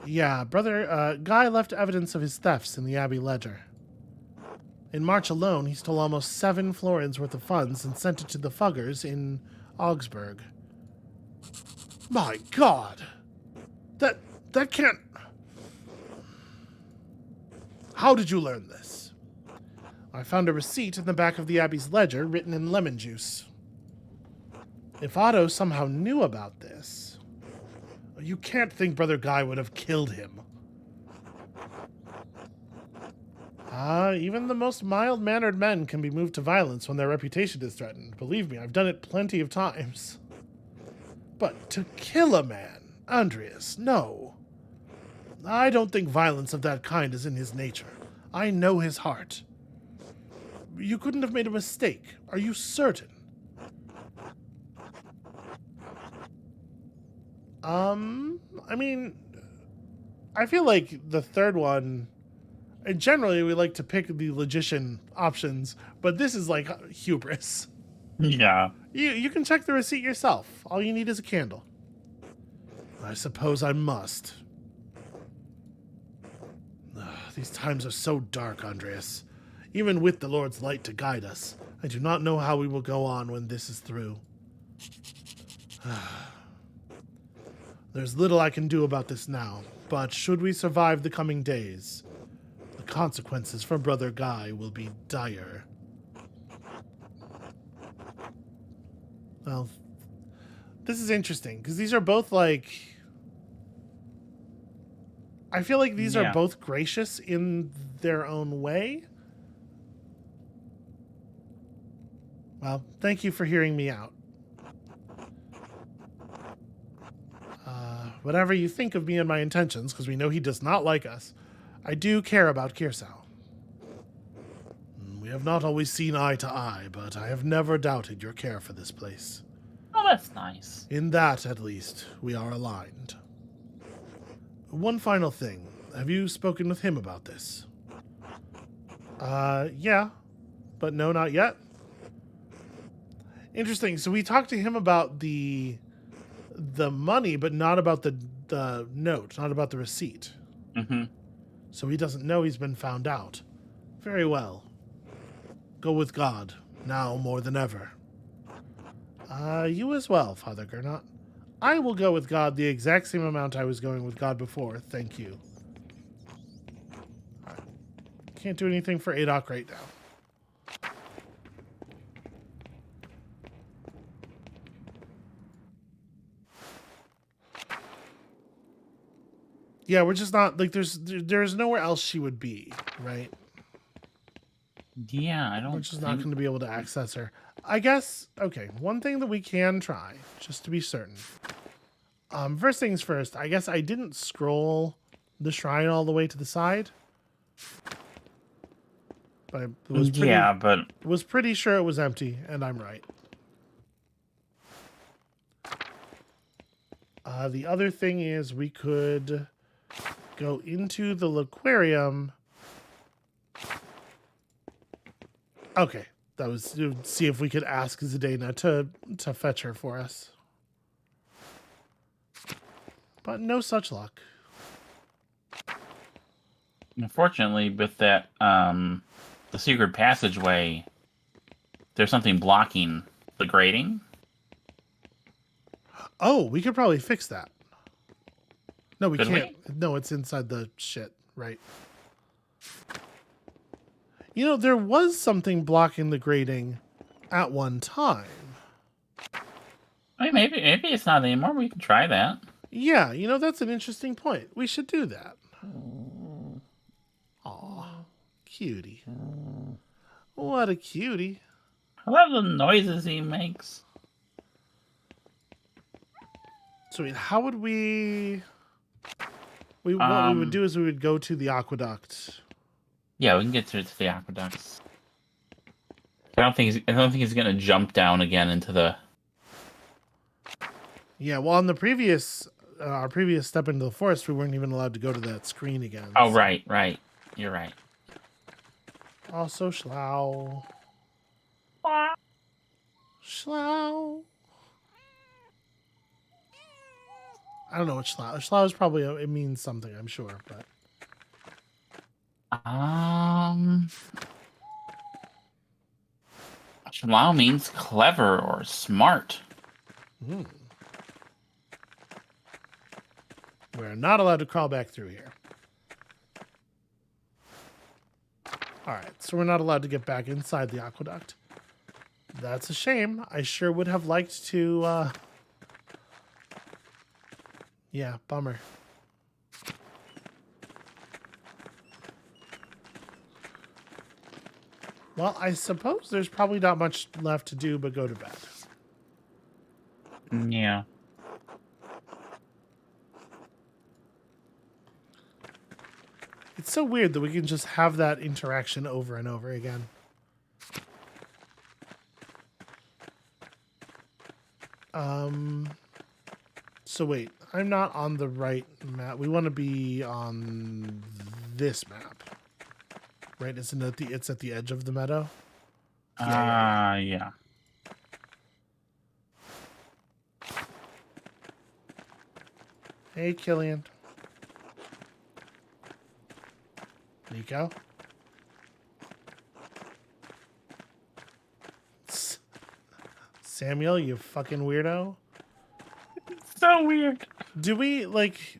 A: Yeah, Brother Guy left evidence of his thefts in the Abbey ledger. In March alone, he stole almost 7 florins worth of funds and sent it to the Fuggers in Augsburg. My God! That can't... How did you learn this? I found a receipt in the back of the Abbey's ledger written in lemon juice. If Otto somehow knew about this... You can't think Brother Guy would have killed him. Even the most mild-mannered men can be moved to violence when their reputation is threatened. Believe me, I've done it plenty of times. But to kill a man, Andreas, no. I don't think violence of that kind is in his nature. I know his heart. You couldn't have made a mistake. Are you certain? I mean, I feel like the third one, and generally we like to pick the logician options, but this is like hubris.
B: Yeah.
A: You can check the receipt yourself. All you need is a candle. I suppose I must. These times are so dark, Andreas. Even with the Lord's light to guide us, I do not know how we will go on when this is through. There's little I can do about this now, but should we survive the coming days, the consequences for Brother Guy will be dire. Well, this is interesting, because these are both like... I feel like these are both gracious in their own way. Well, thank you for hearing me out. Whatever you think of me and my intentions, because we know he does not like us, I do care about Kirsau. We have not always seen eye to eye, but I have never doubted your care for this place.
B: Oh, that's nice.
A: In that, at least, we are aligned. One final thing. Have you spoken with him about this? Yeah. But no, not yet. Interesting. So we talked to him about the money, but not about the note, not about the receipt.
B: Mm-hmm.
A: So he doesn't know he's been found out. Very well. Go with God, now more than ever. You as well, Father Gernot. I will go with God the exact same amount I was going with God before, thank you. All right. Can't do anything for Adok right now. Yeah, we're just not, like, there's nowhere else she would be, right?
B: Yeah, I don't.
A: We're just not going to be able to access her. I guess, okay, one thing that we can try, just to be certain. First things first, I guess I didn't scroll the shrine all the way to the side. But I was pretty sure it was empty, and I'm right. The other thing is we could go into the Laquarium. Okay, that was to see if we could ask Zdena to fetch her for us. But no such luck.
B: Unfortunately, with that the secret passageway, there's something blocking the grating.
A: Oh, we could probably fix that. No, we
B: Could
A: can't.
B: we?
A: No, it's inside the shit. Right. You know, there was something blocking the grating at one time.
B: I mean, maybe it's not anymore. We can try that.
A: Yeah, you know, that's an interesting point. We should do that. Aw, cutie. What a cutie.
B: I love the noises he makes.
A: So, how would we... what we would do is we would go to the aqueduct.
B: Yeah, we can get to the aqueducts. I don't think he's gonna jump down again into the.
A: Yeah, well, on the previous, our previous step into the forest, we weren't even allowed to go to that screen again.
B: Oh, right. You're right.
A: Also, schlau. Schlau. I don't know what schlau. Schlau is probably it means something, I'm sure, but
B: Schlau means clever or smart.
A: We're not allowed to crawl back through here. All right, so we're not allowed to get back inside the aqueduct. That's a shame. I sure would have liked to. Yeah, bummer. Well, I suppose there's probably not much left to do but go to bed.
B: Yeah.
A: It's so weird that we can just have that interaction over and over again. So wait, I'm not on the right map. We want to be on this map. Right? Isn't it it's at the edge of the meadow?
B: Yeah.
A: Hey, Killian. Nico? Samuel, you fucking weirdo.
B: So weird.
A: Do we, like...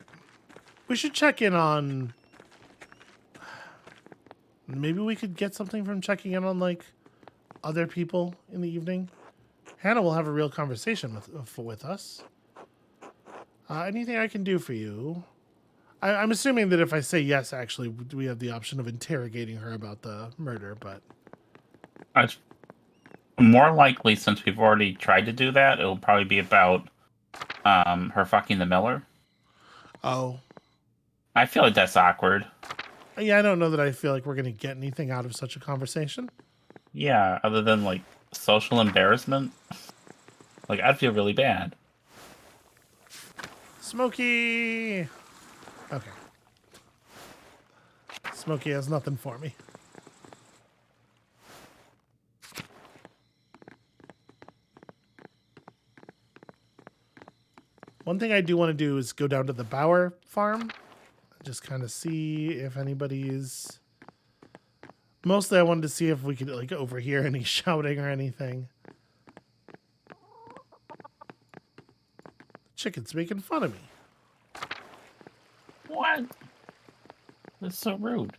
A: We should check in on... Maybe we could get something from checking in on, like, other people in the evening. Hannah will have a real conversation with us. Anything I can do for you? I'm assuming that if I say yes, actually, we have the option of interrogating her about the murder, but...
B: It's more likely, since we've already tried to do that, it'll probably be about her fucking the miller.
A: Oh.
B: I feel like that's awkward.
A: Yeah, I don't know that I feel like we're going to get anything out of such a conversation.
B: Yeah, other than, like, social embarrassment. Like, I'd feel really bad.
A: Smokey! Okay. Smokey has nothing for me. One thing I do want to do is go down to the Bauer farm. Just kind of see if anybody's... Mostly I wanted to see if we could, like, overhear any shouting or anything. Chicken's making fun of me.
B: What? That's so rude.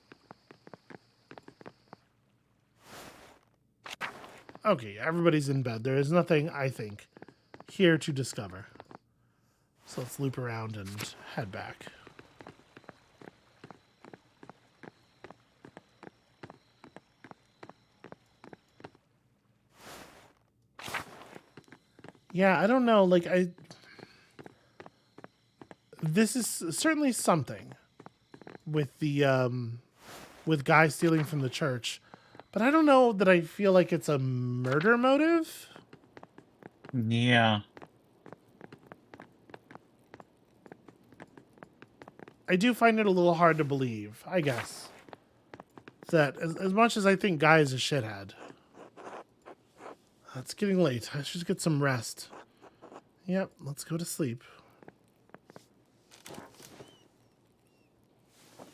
A: Okay, everybody's in bed. There is nothing, I think, here to discover. So let's loop around and head back. Yeah, I don't know. Like, this is certainly something with the, with Guy stealing from the church. But I don't know that I feel like it's a murder motive.
B: Yeah.
A: I do find it a little hard to believe, I guess. That as much as I think Guy is a shithead. It's getting late. I should get some rest. Yep, let's go to sleep.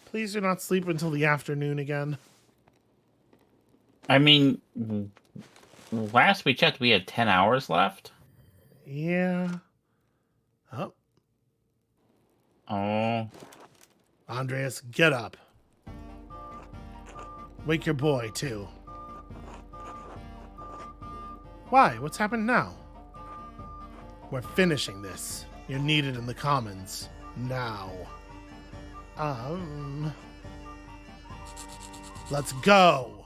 A: Please do not sleep until the afternoon again.
B: I mean, last we checked, we had 10 hours left.
A: Yeah. Oh,
B: Oh,
A: Andreas, get up. Wake your boy, too. Why? What's happened now? We're finishing this. You're needed in the commons. Now. Let's go.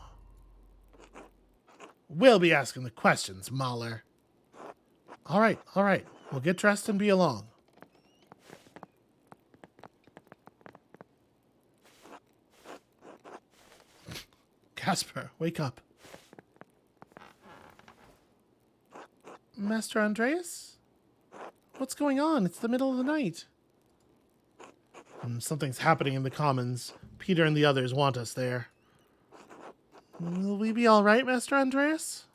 A: We'll be asking the questions, Mahler. All right. We'll get dressed and be along. Casper, wake up. Master Andreas? What's going on? It's the middle of the night. Something's happening in the commons. Peter and the others want us there. Will we be all right, Master Andreas?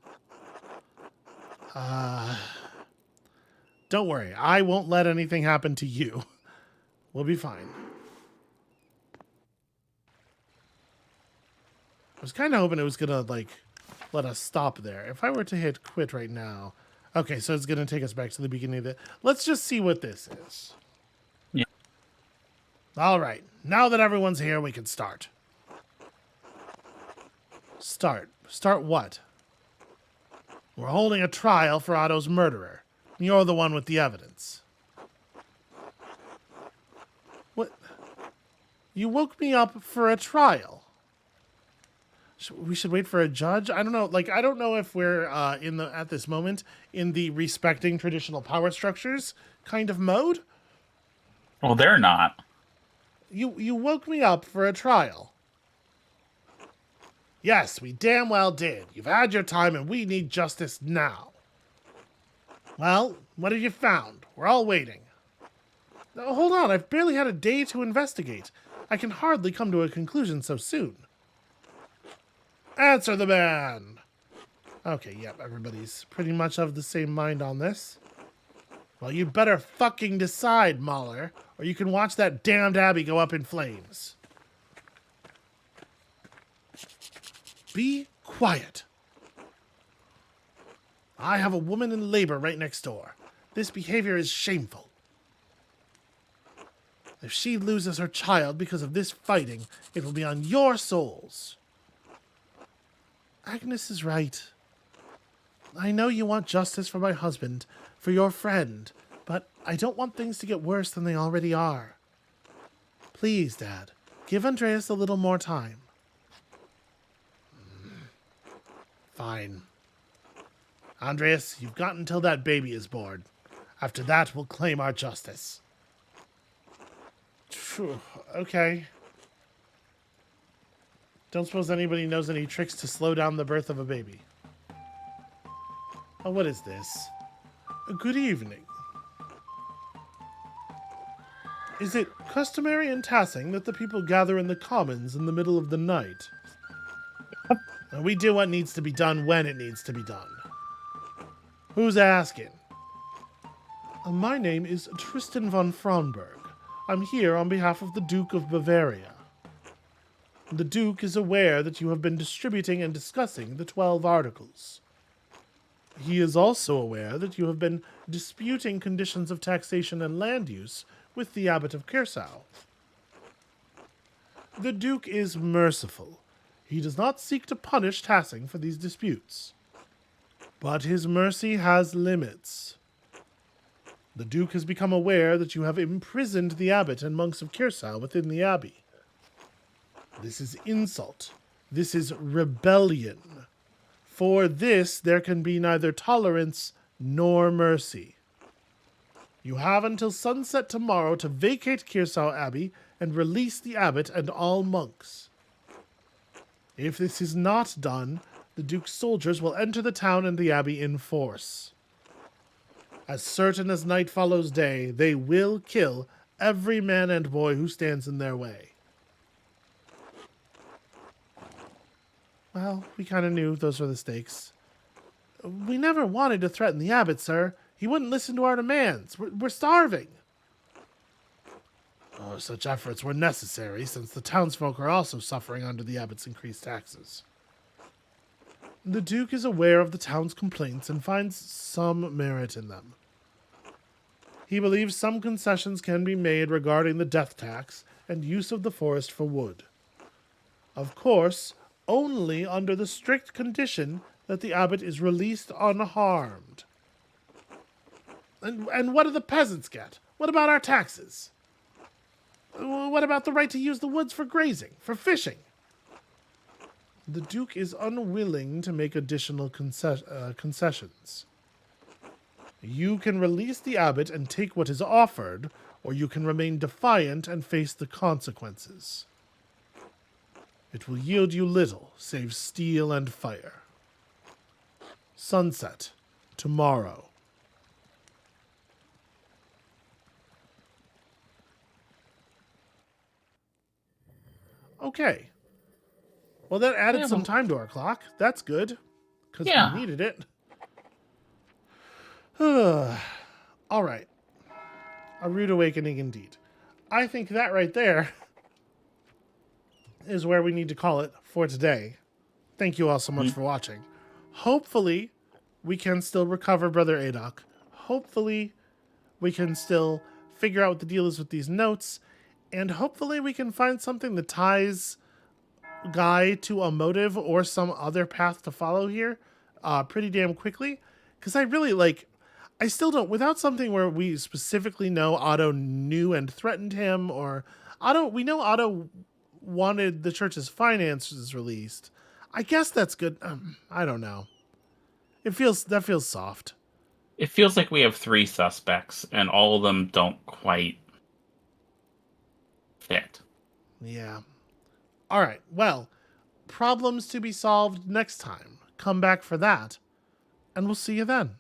A: Don't worry. I won't let anything happen to you. We'll be fine. I was kind of hoping it was going to, let us stop there. If I were to hit quit right now... Okay, so it's going to take us back to the beginning of the... Let's just see what this is.
B: yeah.
A: All right. Now that everyone's here, we can start. Start? Start what? We're holding a trial for Otto's murderer. You're the one with the evidence. What? You woke me up for a trial. We should wait for a judge? I don't know. I don't know if we're at this moment in the respecting traditional power structures kind of mode.
B: Well, they're not.
A: You woke me up for a trial. Yes, we damn well did. You've had your time and we need justice now. Well, what have you found? We're all waiting. Oh, hold on, I've barely had a day to investigate. I can hardly come to a conclusion so soon. Answer the man! Okay, yep, everybody's pretty much of the same mind on this. Well, you better fucking decide, Mahler, or you can watch that damned abbey go up in flames. Be quiet. I have a woman in labor right next door. This behavior is shameful. If she loses her child because of this fighting, it will be on your souls. Agnes is right. I know you want justice for my husband, for your friend, but I don't want things to get worse than they already are. Please, Dad, give Andreas a little more time. Fine. Andreas, you've got until that baby is born. After that, we'll claim our justice. Phew, okay. Don't suppose anybody knows any tricks to slow down the birth of a baby. Oh, what is this? Good evening. Is it customary in Tassing that the people gather in the commons in the middle of the night? We do what needs to be done when it needs to be done. Who's asking? My name is Tristan von Fraunberg. I'm here on behalf of the Duke of Bavaria. The Duke is aware that you have been distributing and discussing the 12 articles. He is also aware that you have been disputing conditions of taxation and land use with the Abbot of Kirsau. The Duke is merciful. He does not seek to punish Tassing for these disputes. But his mercy has limits. The Duke has become aware that you have imprisoned the Abbot and monks of Kirsau within the Abbey. This is insult. This is rebellion. For this, there can be neither tolerance nor mercy. You have until sunset tomorrow to vacate Kirsau Abbey and release the abbot and all monks. If this is not done, the Duke's soldiers will enter the town and the abbey in force. As certain as night follows day, they will kill every man and boy who stands in their way. Well, we kind of knew those were the stakes. We never wanted to threaten the abbot, sir. He wouldn't listen to our demands. We're starving. Oh, such efforts were necessary, since the townsfolk are also suffering under the abbot's increased taxes. The Duke is aware of the town's complaints and finds some merit in them. He believes some concessions can be made regarding the death tax and use of the forest for wood. Of course, only under the strict condition that the abbot is released unharmed. And what do the peasants get? What about our taxes? What about the right to use the woods for grazing, for fishing? The Duke is unwilling to make additional concessions. You can release the abbot and take what is offered, or you can remain defiant and face the consequences. It will yield you little, save steel and fire. Sunset, tomorrow. Okay. Well, that added some time to our clock. That's good, because we needed it. All right. A rude awakening indeed. I think that right there is where we need to call it for today. Thank you all so much for watching. Hopefully, we can still recover Brother Adok. Hopefully, we can still figure out what the deal is with these notes. And hopefully, we can find something that ties Guy to a motive or some other path to follow here pretty damn quickly. Because I really I still don't, without something where we specifically know Otto knew and threatened him, or we know Otto wanted the church's finances released. I guess that's good. I don't know. That feels soft.
B: It feels like we have 3 suspects, and all of them don't quite fit.
A: Yeah. All right. Well, problems to be solved next time. Come back for that, and we'll see you then.